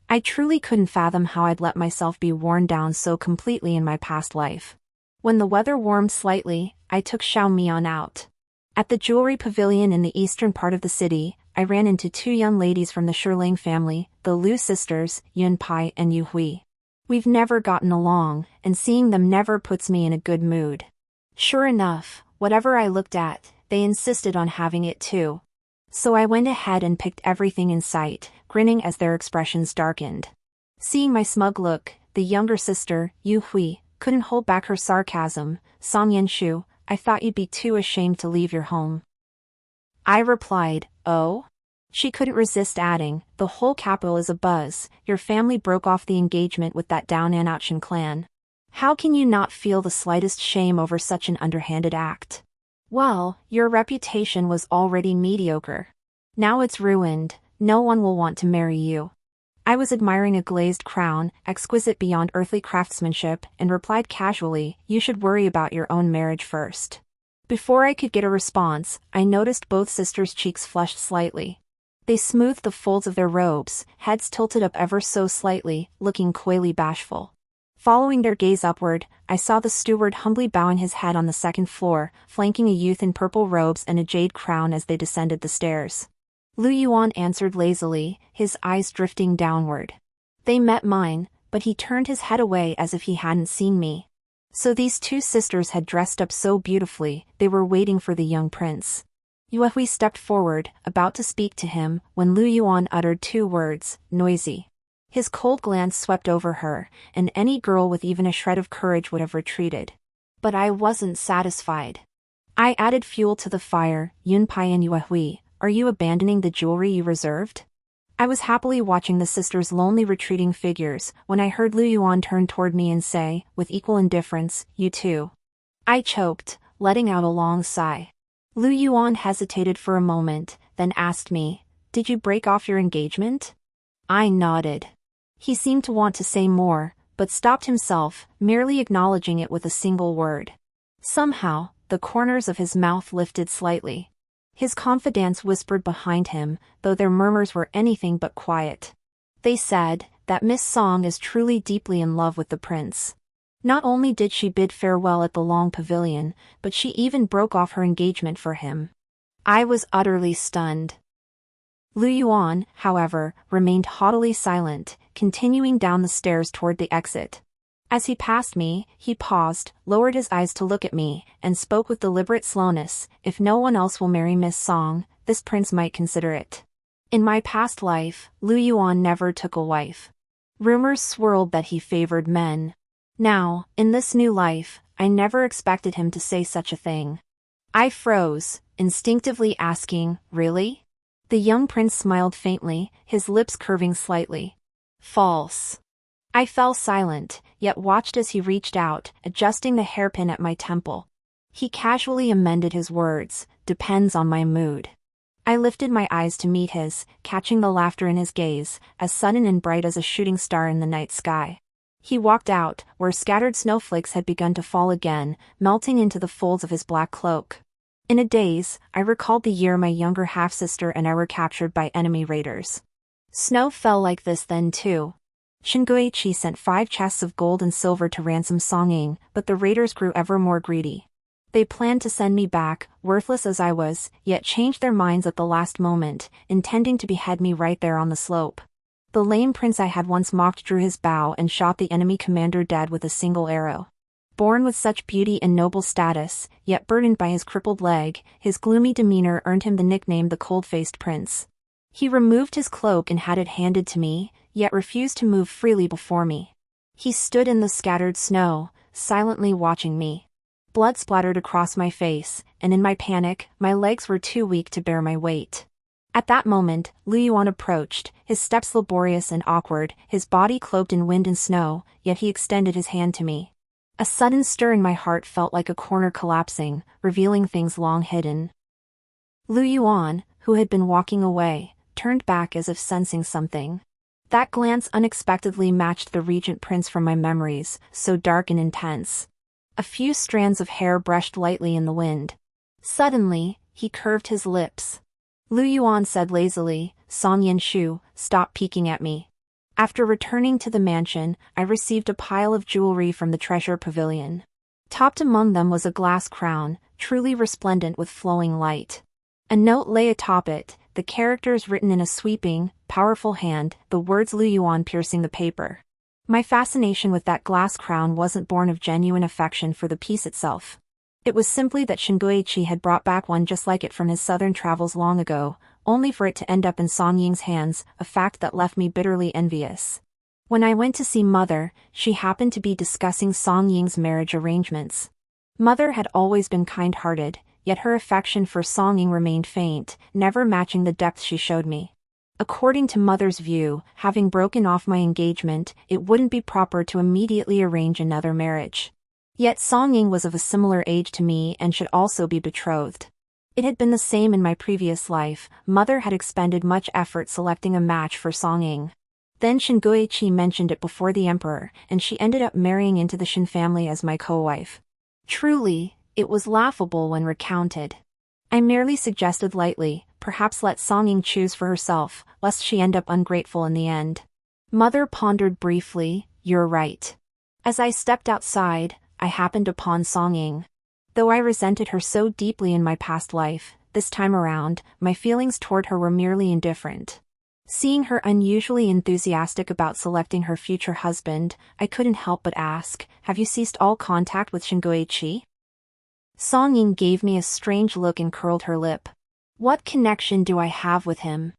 I truly couldn't fathom how I'd let myself be worn down so completely in my past life. When the weather warmed slightly, I took Xiaomian out. At the jewelry pavilion in the eastern part of the city, I ran into two young ladies from the Shirling family, the Liu sisters, Yunpai and Yu Hui. We've never gotten along, and seeing them never puts me in a good mood. Sure enough, whatever I looked at, they insisted on having it too. So I went ahead and picked everything in sight, grinning as their expressions darkened. Seeing my smug look, the younger sister, Yu Hui, couldn't hold back her sarcasm. "Song Yanshu, I thought you'd be too ashamed to leave your home." I replied, "Oh?" She couldn't resist adding, "The whole capital is abuzz. Your family broke off the engagement with that Daonan clan. How can you not feel the slightest shame over such an underhanded act? Well, your reputation was already mediocre. Now it's ruined, no one will want to marry you." I was admiring a glazed crown, exquisite beyond earthly craftsmanship, and replied casually, "You should worry about your own marriage first." Before I could get a response, I noticed both sisters' cheeks flushed slightly. They smoothed the folds of their robes, heads tilted up ever so slightly, looking coyly bashful. Following their gaze upward, I saw the steward humbly bowing his head on the second floor, flanking a youth in purple robes and a jade crown as they descended the stairs. Lu Yuan answered lazily, his eyes drifting downward. They met mine, but he turned his head away as if he hadn't seen me. So these two sisters had dressed up so beautifully, they were waiting for the young prince. Yuehui stepped forward, about to speak to him, when Lu Yuan uttered two words, "Noisy." His cold glance swept over her, and any girl with even a shred of courage would have retreated. But I wasn't satisfied. I added fuel to the fire. "Yunpai and Yuehui, are you abandoning the jewelry you reserved?" I was happily watching the sisters' lonely retreating figures, when I heard Lu Yuan turn toward me and say, with equal indifference, "You too." I choked, letting out a long sigh. Lu Yuan hesitated for a moment, then asked me, "Did you break off your engagement?" I nodded. He seemed to want to say more, but stopped himself, merely acknowledging it with a single word. Somehow, the corners of his mouth lifted slightly. His confidants whispered behind him, though their murmurs were anything but quiet. They said that Miss Song is truly deeply in love with the prince. Not only did she bid farewell at the Long Pavilion, but she even broke off her engagement for him. I was utterly stunned. Lu Yuan, however, remained haughtily silent, continuing down the stairs toward the exit. As he passed me, he paused, lowered his eyes to look at me, and spoke with deliberate slowness, "If no one else will marry Miss Song, this prince might consider it." In my past life, Lu Yuan never took a wife. Rumors swirled that he favored men. Now, in this new life, I never expected him to say such a thing. I froze, instinctively asking, "Really?" The young prince smiled faintly, his lips curving slightly. "False." I fell silent, yet watched as he reached out, adjusting the hairpin at my temple. He casually amended his words, "Depends on my mood." I lifted my eyes to meet his, catching the laughter in his gaze, as sudden and bright as a shooting star in the night sky. He walked out, where scattered snowflakes had begun to fall again, melting into the folds of his black cloak. In a daze, I recalled the year my younger half-sister and I were captured by enemy raiders. Snow fell like this then too. Shingoichi sent 5 chests of gold and silver to ransom Song Ying, but the raiders grew ever more greedy. They planned to send me back, worthless as I was, yet changed their minds at the last moment, intending to behead me right there on the slope. The lame prince I had once mocked drew his bow and shot the enemy commander dead with a single arrow. Born with such beauty and noble status, yet burdened by his crippled leg, his gloomy demeanor earned him the nickname the Cold-Faced Prince. He removed his cloak and had it handed to me, yet refused to move freely before me. He stood in the scattered snow, silently watching me. Blood splattered across my face, and in my panic, my legs were too weak to bear my weight. At that moment, Lu Yuan approached, his steps laborious and awkward, his body cloaked in wind and snow, yet he extended his hand to me. A sudden stir in my heart felt like a corner collapsing, revealing things long hidden. Lu Yuan, who had been walking away, turned back as if sensing something. That glance unexpectedly matched the regent prince from my memories, so dark and intense. A few strands of hair brushed lightly in the wind. Suddenly, he curved his lips. Lu Yuan said lazily, "Song Yinshu, stop peeking at me." After returning to the mansion, I received a pile of jewelry from the treasure pavilion. Topped among them was a glass crown, truly resplendent with flowing light. A note lay atop it, the characters written in a sweeping, powerful hand, the words Lu Yuan piercing the paper. My fascination with that glass crown wasn't born of genuine affection for the piece itself. It was simply that Shingoichi had brought back one just like it from his southern travels long ago, only for it to end up in Song Ying's hands, a fact that left me bitterly envious. When I went to see Mother, she happened to be discussing Song Ying's marriage arrangements. Mother had always been kind-hearted, yet her affection for Song Ying remained faint, never matching the depth she showed me. According to Mother's view, having broken off my engagement, it wouldn't be proper to immediately arrange another marriage. Yet Song Ying was of a similar age to me and should also be betrothed. It had been the same in my previous life. Mother had expended much effort selecting a match for Song Ying. Then Shingoichi mentioned it before the emperor, and she ended up marrying into the Shin family as my co-wife. Truly, it was laughable when recounted. I merely suggested lightly, perhaps let Song Ying choose for herself, lest she end up ungrateful in the end. Mother pondered briefly, "You're right." As I stepped outside, I happened upon Song Ying. Though I resented her so deeply in my past life, this time around, my feelings toward her were merely indifferent. Seeing her unusually enthusiastic about selecting her future husband, I couldn't help but ask, "Have you ceased all contact with Shingoichi?" Song Ying gave me a strange look and curled her lip. What connection do I have with him?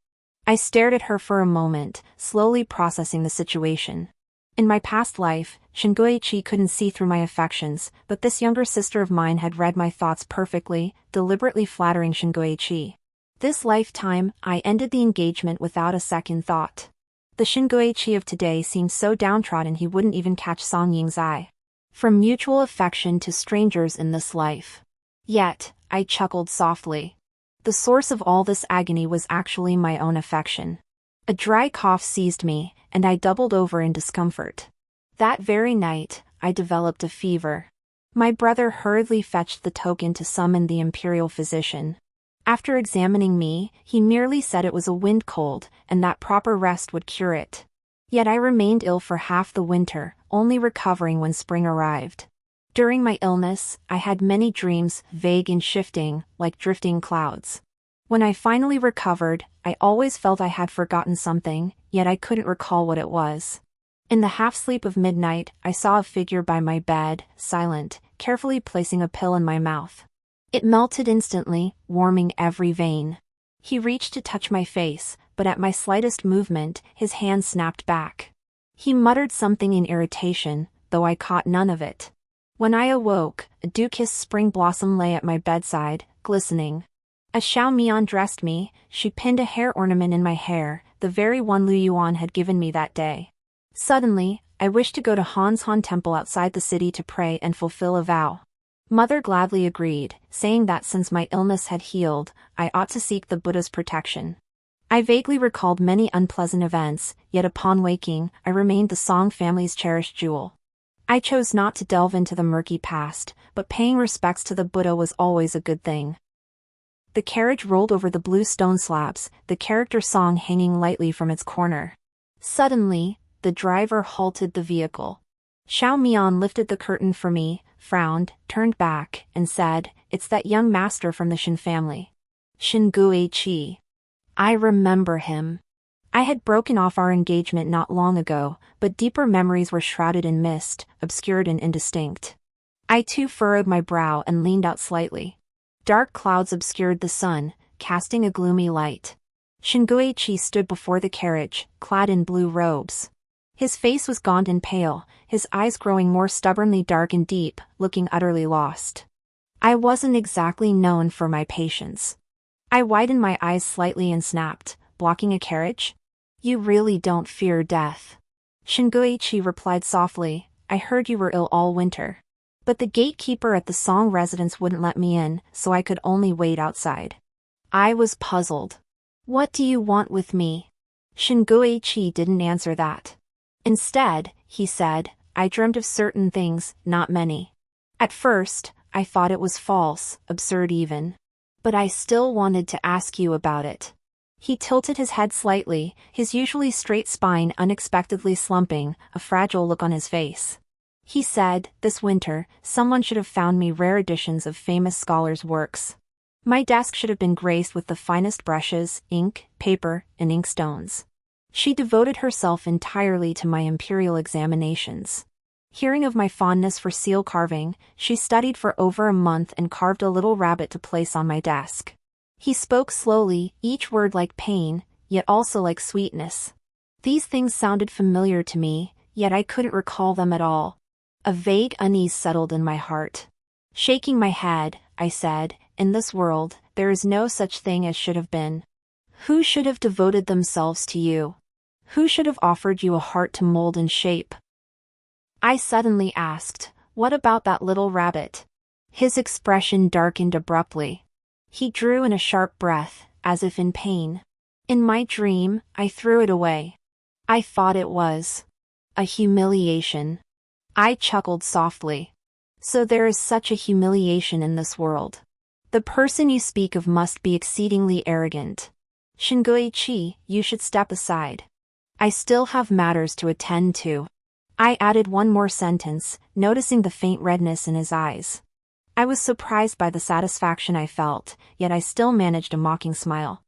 I stared at her for a moment, slowly processing the situation. In my past life, Shingoichi couldn't see through my affections, but this younger sister of mine had read my thoughts perfectly, deliberately flattering Shingoichi. This lifetime, I ended the engagement without a second thought. The Shingoichi of today seemed so downtrodden he wouldn't even catch Song Ying's eye. From mutual affection to strangers in this life. Yet, I chuckled softly. The source of all this agony was actually my own affection. A dry cough seized me, and I doubled over in discomfort. That very night, I developed a fever. My brother hurriedly fetched the token to summon the imperial physician. After examining me, he merely said it was a wind cold, and that proper rest would cure it. Yet I remained ill for half the winter, only recovering when spring arrived. During my illness, I had many dreams, vague and shifting, like drifting clouds. When I finally recovered, I always felt I had forgotten something, yet I couldn't recall what it was. In the half-sleep of midnight, I saw a figure by my bed, silent, carefully placing a pill in my mouth. It melted instantly, warming every vein. He reached to touch my face, but at my slightest movement, his hand snapped back. He muttered something in irritation, though I caught none of it. When I awoke, a dew-kissed spring blossom lay at my bedside, glistening. As Xiao Mian dressed me, she pinned a hair ornament in my hair, the very one Lu Yuan had given me that day. Suddenly, I wished to go to Han's Han Temple outside the city to pray and fulfill a vow. Mother gladly agreed, saying that since my illness had healed, I ought to seek the Buddha's protection. I vaguely recalled many unpleasant events, yet upon waking, I remained the Song family's cherished jewel. I chose not to delve into the murky past, but paying respects to the Buddha was always a good thing. The carriage rolled over the blue stone slabs, the character song hanging lightly from its corner. Suddenly, the driver halted the vehicle. Xiao Mian lifted the curtain for me, frowned, turned back, and said, "It's that young master from the Shin family. Shin Guiqi. I remember him. I had broken off our engagement not long ago, but deeper memories were shrouded in mist, obscured and indistinct." I too furrowed my brow and leaned out slightly. Dark clouds obscured the sun, casting a gloomy light. Shin Guiqi stood before the carriage, clad in blue robes. His face was gaunt and pale, his eyes growing more stubbornly dark and deep, looking utterly lost. I wasn't exactly known for my patience. I widened my eyes slightly and snapped, "Blocking a carriage? You really don't fear death." Shin Guiqi replied softly, "I heard you were ill all winter. But the gatekeeper at the Song residence wouldn't let me in, so I could only wait outside." I was puzzled. "What do you want with me?" Shin Guiqi didn't answer that. Instead, he said, "I dreamt of certain things, not many. At first, I thought it was false, absurd even. But I still wanted to ask you about it." He tilted his head slightly, his usually straight spine unexpectedly slumping, a fragile look on his face. He said, "This winter, someone should have found me rare editions of famous scholars' works. My desk should have been graced with the finest brushes, ink, paper, and inkstones. She devoted herself entirely to my imperial examinations. Hearing of my fondness for seal carving, she studied for over a month and carved a little rabbit to place on my desk." He spoke slowly, each word like pain, yet also like sweetness. These things sounded familiar to me, yet I couldn't recall them at all. A vague unease settled in my heart. Shaking my head, I said, "In this world, there is no such thing as should have been. Who should have devoted themselves to you? Who should have offered you a heart to mold and shape?" I suddenly asked, "What about that little rabbit?" His expression darkened abruptly. He drew in a sharp breath, as if in pain. "In my dream, I threw it away. I thought it was a humiliation." I chuckled softly. "So there is such a humiliation in this world. The person you speak of must be exceedingly arrogant. Shin Guiqi, you should step aside. I still have matters to attend to." I added one more sentence, noticing the faint redness in his eyes. I was surprised by the satisfaction I felt, yet I still managed a mocking smile.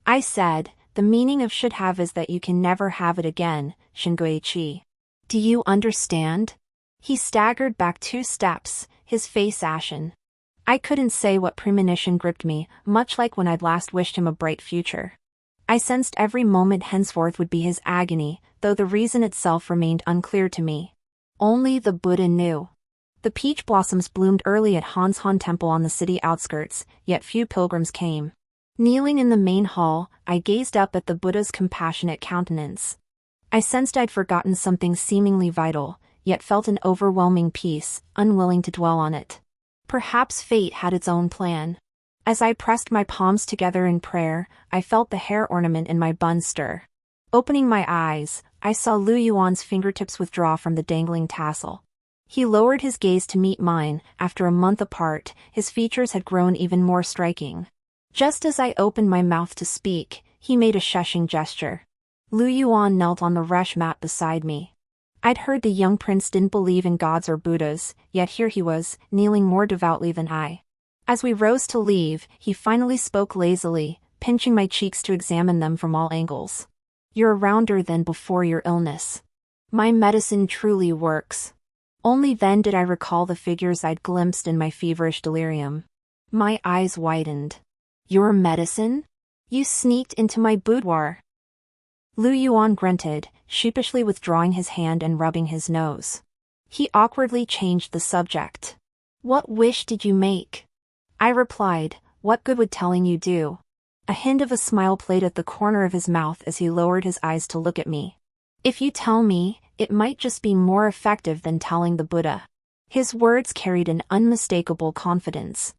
I said, "The meaning of should have is that you can never have it again, Shin Guiqi. Do you understand?" He staggered back 2 steps, his face ashen. I couldn't say what premonition gripped me, much like when I'd last wished him a bright future. I sensed every moment henceforth would be his agony, though the reason itself remained unclear to me. Only the Buddha knew. The peach blossoms bloomed early at Hanshan Temple on the city outskirts, yet few pilgrims came. Kneeling in the main hall, I gazed up at the Buddha's compassionate countenance. I sensed I'd forgotten something seemingly vital, yet felt an overwhelming peace, unwilling to dwell on it. Perhaps fate had its own plan. As I pressed my palms together in prayer, I felt the hair ornament in my bun stir. Opening my eyes, I saw Lu Yuan's fingertips withdraw from the dangling tassel. He lowered his gaze to meet mine. After a month apart, his features had grown even more striking. Just as I opened my mouth to speak, he made a shushing gesture. Lu Yuan knelt on the rush mat beside me. I'd heard the young prince didn't believe in gods or Buddhas, yet here he was, kneeling more devoutly than I. As we rose to leave, he finally spoke lazily, pinching my cheeks to examine them from all angles. "You're rounder than before your illness. My medicine truly works." Only then did I recall the figures I'd glimpsed in my feverish delirium. My eyes widened. "Your medicine? You sneaked into my boudoir." Lu Yuan grunted, sheepishly withdrawing his hand and rubbing his nose. He awkwardly changed the subject. "What wish did you make?" I replied, "What good would telling you do?" A hint of a smile played at the corner of his mouth as he lowered his eyes to look at me. "If you tell me, it might just be more effective than telling the Buddha." His words carried an unmistakable confidence.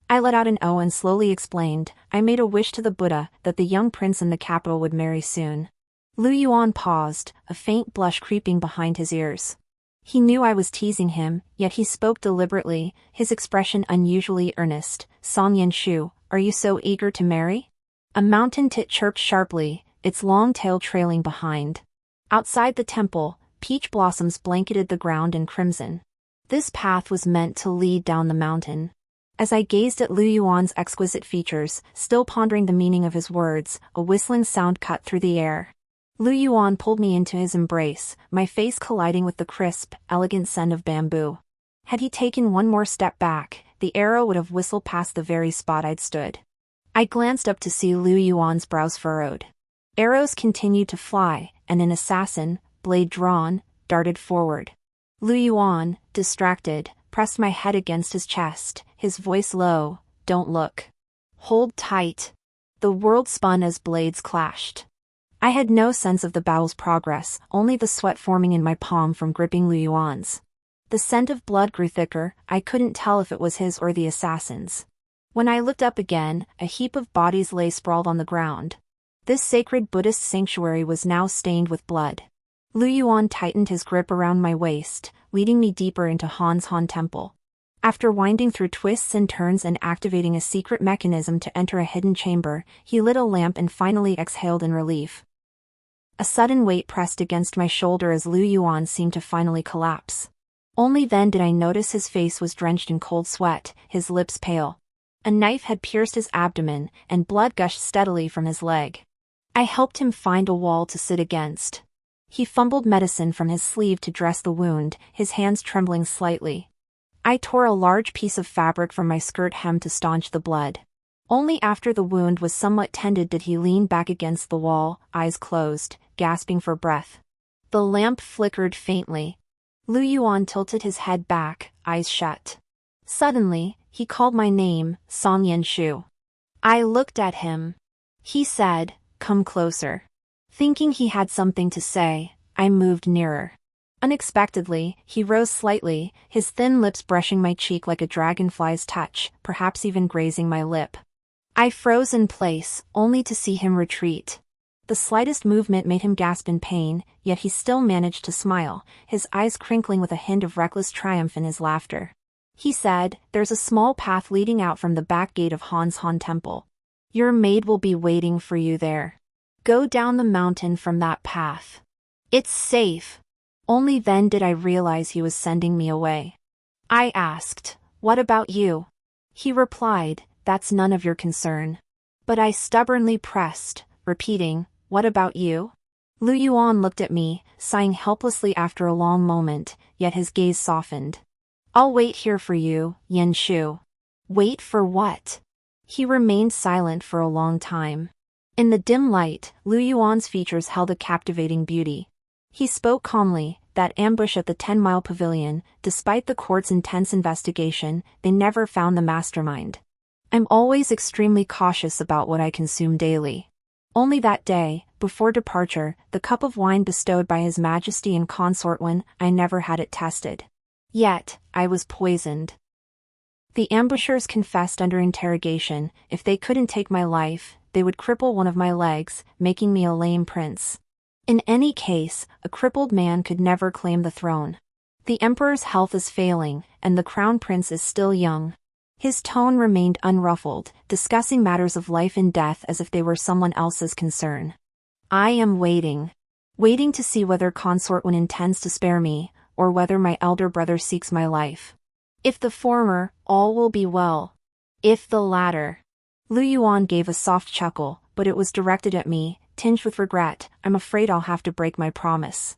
I let out an "oh" and slowly explained, "I made a wish to the Buddha that the young prince in the capital would marry soon." Lu Yuan paused, a faint blush creeping behind his ears. He knew I was teasing him, yet he spoke deliberately, his expression unusually earnest. "Song Yen Shu, are you so eager to marry? A mountain tit chirped sharply, its long tail trailing behind. Outside the temple, peach blossoms blanketed the ground in crimson. This path was meant to lead down the mountain. As I gazed at Lu Yuan's exquisite features, still pondering the meaning of his words, a whistling sound cut through the air. Lu Yuan pulled me into his embrace, my face colliding with the crisp, elegant scent of bamboo. Had he taken one more step back, the arrow would have whistled past the very spot I'd stood. I glanced up to see Lu Yuan's brows furrowed. Arrows continued to fly, and an assassin, blade drawn, darted forward. Lu Yuan, distracted, pressed my head against his chest, his voice low, "Don't look. Hold tight." The world spun as blades clashed. I had no sense of the battle's progress, only the sweat forming in my palm from gripping Lu Yuan's. The scent of blood grew thicker, I couldn't tell if it was his or the assassin's. When I looked up again, a heap of bodies lay sprawled on the ground. This sacred Buddhist sanctuary was now stained with blood. Lu Yuan tightened his grip around my waist, leading me deeper into Han Temple. After winding through twists and turns and activating a secret mechanism to enter a hidden chamber, he lit a lamp and finally exhaled in relief. A sudden weight pressed against my shoulder as Lu Yuan seemed to finally collapse. Only then did I notice his face was drenched in cold sweat, his lips pale. A knife had pierced his abdomen, and blood gushed steadily from his leg. I helped him find a wall to sit against. He fumbled medicine from his sleeve to dress the wound, his hands trembling slightly. I tore a large piece of fabric from my skirt hem to staunch the blood. Only after the wound was somewhat tended did he lean back against the wall, eyes closed, gasping for breath. The lamp flickered faintly. Lu Yuan tilted his head back, eyes shut. Suddenly, he called my name, Song Yanshu. I looked at him. He said, "Come closer." Thinking he had something to say, I moved nearer. Unexpectedly, he rose slightly, his thin lips brushing my cheek like a dragonfly's touch, perhaps even grazing my lip. I froze in place, only to see him retreat. The slightest movement made him gasp in pain, yet he still managed to smile, his eyes crinkling with a hint of reckless triumph in his laughter. He said, "There's a small path leading out from the back gate of Han Temple. Your maid will be waiting for you there. Go down the mountain from that path. It's safe." Only then did I realize he was sending me away. I asked, "What about you?" He replied, "That's none of your concern." But I stubbornly pressed, repeating, "What about you?" Lu Yuan looked at me, sighing helplessly after a long moment, yet his gaze softened. "I'll wait here for you, Yanshu." Wait for what? He remained silent for a long time. In the dim light, Lu Yuan's features held a captivating beauty. He spoke calmly, "That ambush at the 10-mile pavilion, despite the court's intense investigation, they never found the mastermind. I'm always extremely cautious about what I consume daily. Only that day, before departure, the cup of wine bestowed by His Majesty and Consort Wen, I never had it tested. Yet, I was poisoned." The ambushers confessed under interrogation, if they couldn't take my life, they would cripple one of my legs, making me a lame prince. In any case, a crippled man could never claim the throne. The emperor's health is failing, and the crown prince is still young. His tone remained unruffled, discussing matters of life and death as if they were someone else's concern. I am waiting. Waiting to see whether Consort Wen intends to spare me, or whether my elder brother seeks my life. If the former, all will be well. If the latter... Lu Yuan gave a soft chuckle, but it was directed at me, tinged with regret. "I'm afraid I'll have to break my promise.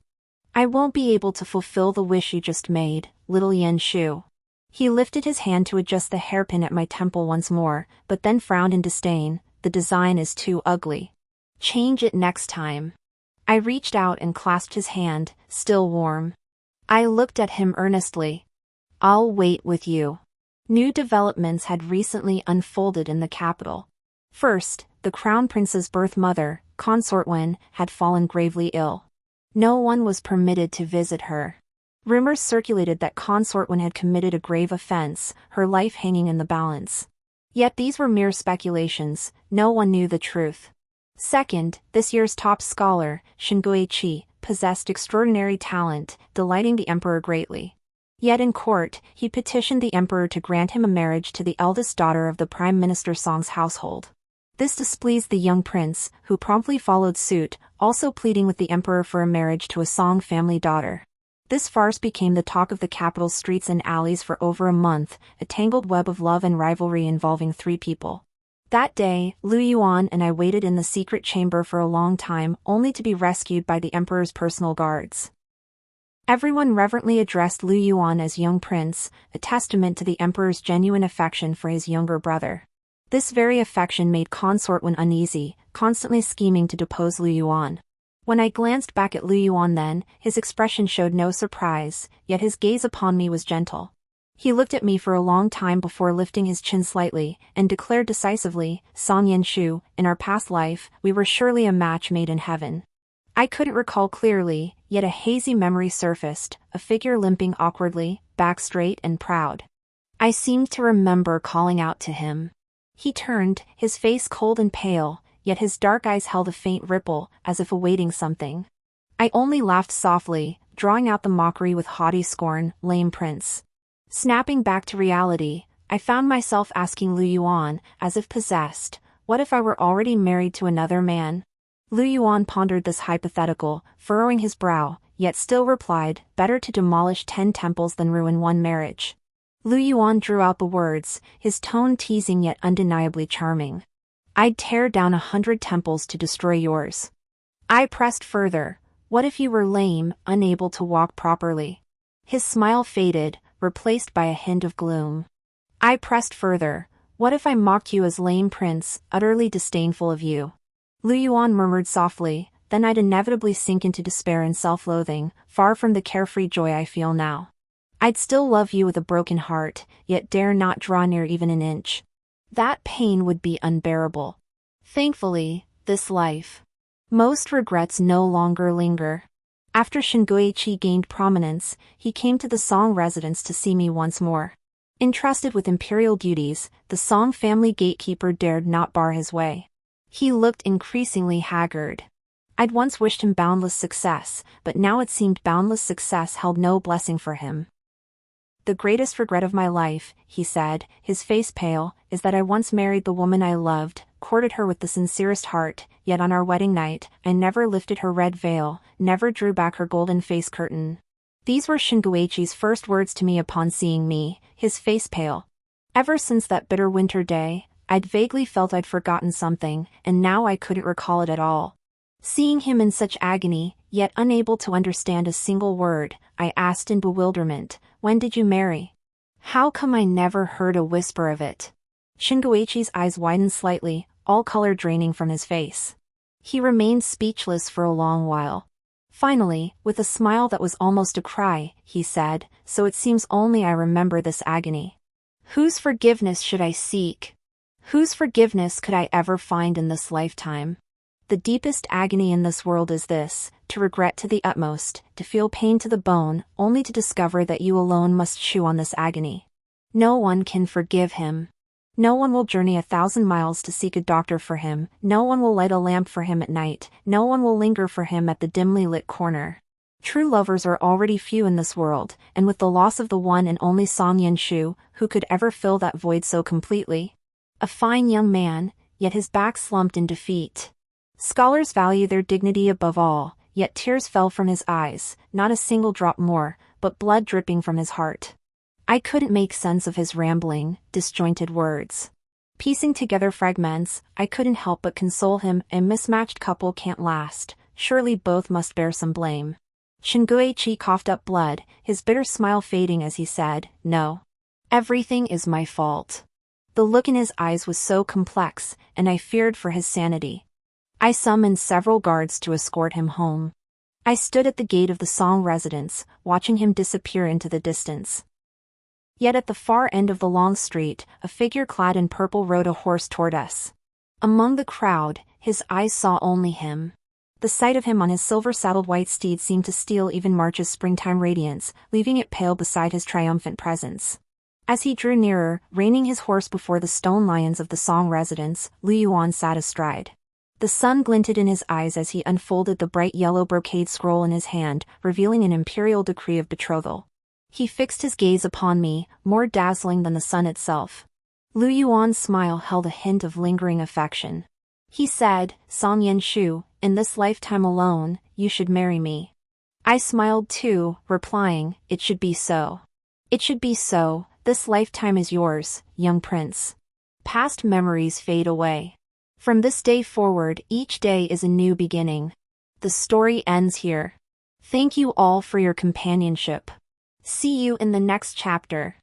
I won't be able to fulfill the wish you just made, little Yanshu." He lifted his hand to adjust the hairpin at my temple once more, but then frowned in disdain. "The design is too ugly. Change it next time." I reached out and clasped his hand, still warm. I looked at him earnestly. "I'll wait with you." New developments had recently unfolded in the capital. First, the crown prince's birth mother, Consort Wen, had fallen gravely ill. No one was permitted to visit her. Rumors circulated that Consort Wen had committed a grave offense, her life hanging in the balance. Yet these were mere speculations, no one knew the truth. Second, this year's top scholar, Qi, possessed extraordinary talent, delighting the emperor greatly. Yet in court, he petitioned the emperor to grant him a marriage to the eldest daughter of the prime minister Song's household. This displeased the young prince, who promptly followed suit, also pleading with the emperor for a marriage to a Song family daughter. This farce became the talk of the capital's streets and alleys for over a month, a tangled web of love and rivalry involving three people. That day, Lu Yuan and I waited in the secret chamber for a long time, only to be rescued by the emperor's personal guards. Everyone reverently addressed Lu Yuan as young prince, a testament to the emperor's genuine affection for his younger brother. This very affection made Consort Wen uneasy, constantly scheming to depose Lu Yuan. When I glanced back at Lu Yuan then, his expression showed no surprise, yet his gaze upon me was gentle. He looked at me for a long time before lifting his chin slightly, and declared decisively, "Song Yanshu, in our past life, we were surely a match made in heaven." I couldn't recall clearly, yet a hazy memory surfaced, a figure limping awkwardly, back straight and proud. I seemed to remember calling out to him. He turned, his face cold and pale, yet his dark eyes held a faint ripple, as if awaiting something. I only laughed softly, drawing out the mockery with haughty scorn, "Lame prince." Snapping back to reality, I found myself asking Lu Yuan, as if possessed, what if I were already married to another man? Lu Yuan pondered this hypothetical, furrowing his brow, yet still replied, "Better to demolish 10 temples than ruin one marriage." Lu Yuan drew out the words, his tone teasing yet undeniably charming. "I'd tear down 100 temples to destroy yours." I pressed further, "What if you were lame, unable to walk properly?" His smile faded, replaced by a hint of gloom. I pressed further, "What if I mocked you as lame prince, utterly disdainful of you?" Lu Yuan murmured softly, "Then I'd inevitably sink into despair and self-loathing, far from the carefree joy I feel now. I'd still love you with a broken heart, yet dare not draw near even an inch. That pain would be unbearable. Thankfully, this life. Most regrets no longer linger." After Shinguichi gained prominence, he came to the Song residence to see me once more. Entrusted with imperial duties, the Song family gatekeeper dared not bar his way. He looked increasingly haggard. I'd once wished him boundless success, but now it seemed boundless success held no blessing for him. "The greatest regret of my life," he said, his face pale, "is that I once married the woman I loved, courted her with the sincerest heart, yet on our wedding night, I never lifted her red veil, never drew back her golden face curtain." These were Shinguichi's first words to me upon seeing me, his face pale. Ever since that bitter winter day, I'd vaguely felt I'd forgotten something, and now I couldn't recall it at all. Seeing him in such agony, yet unable to understand a single word, I asked in bewilderment, "When did you marry? How come I never heard a whisper of it?" Shinguichi's eyes widened slightly, all color draining from his face. He remained speechless for a long while. Finally, with a smile that was almost a cry, he said, "So it seems only I remember this agony. Whose forgiveness should I seek? Whose forgiveness could I ever find in this lifetime? The deepest agony in this world is this, to regret to the utmost, to feel pain to the bone, only to discover that you alone must chew on this agony. No one can forgive him. No one will journey 1,000 miles to seek a doctor for him, no one will light a lamp for him at night, no one will linger for him at the dimly lit corner. True lovers are already few in this world, and with the loss of the one and only Song Yanshu, who could ever fill that void so completely? A fine young man, yet his back slumped in defeat. Scholars value their dignity above all, yet tears fell from his eyes, not a single drop more, but blood dripping from his heart. I couldn't make sense of his rambling, disjointed words. Piecing together fragments, I couldn't help but console him. A mismatched couple can't last, surely both must bear some blame. Shinguichi coughed up blood, his bitter smile fading as he said, "No. Everything is my fault." The look in his eyes was so complex, and I feared for his sanity. I summoned several guards to escort him home. I stood at the gate of the Song residence, watching him disappear into the distance. Yet at the far end of the long street, a figure clad in purple rode a horse toward us. Among the crowd, his eyes saw only him. The sight of him on his silver-saddled white steed seemed to steal even March's springtime radiance, leaving it pale beside his triumphant presence. As he drew nearer, reining his horse before the stone lions of the Song residence, Lu Yuan sat astride. The sun glinted in his eyes as he unfolded the bright yellow brocade scroll in his hand, revealing an imperial decree of betrothal. He fixed his gaze upon me, more dazzling than the sun itself. Lu Yuan's smile held a hint of lingering affection. He said, "Song Yen Shu, in this lifetime alone, you should marry me." I smiled too, replying, "It should be so. It should be so, this lifetime is yours, young prince." Past memories fade away. From this day forward, each day is a new beginning. The story ends here. Thank you all for your companionship. See you in the next chapter.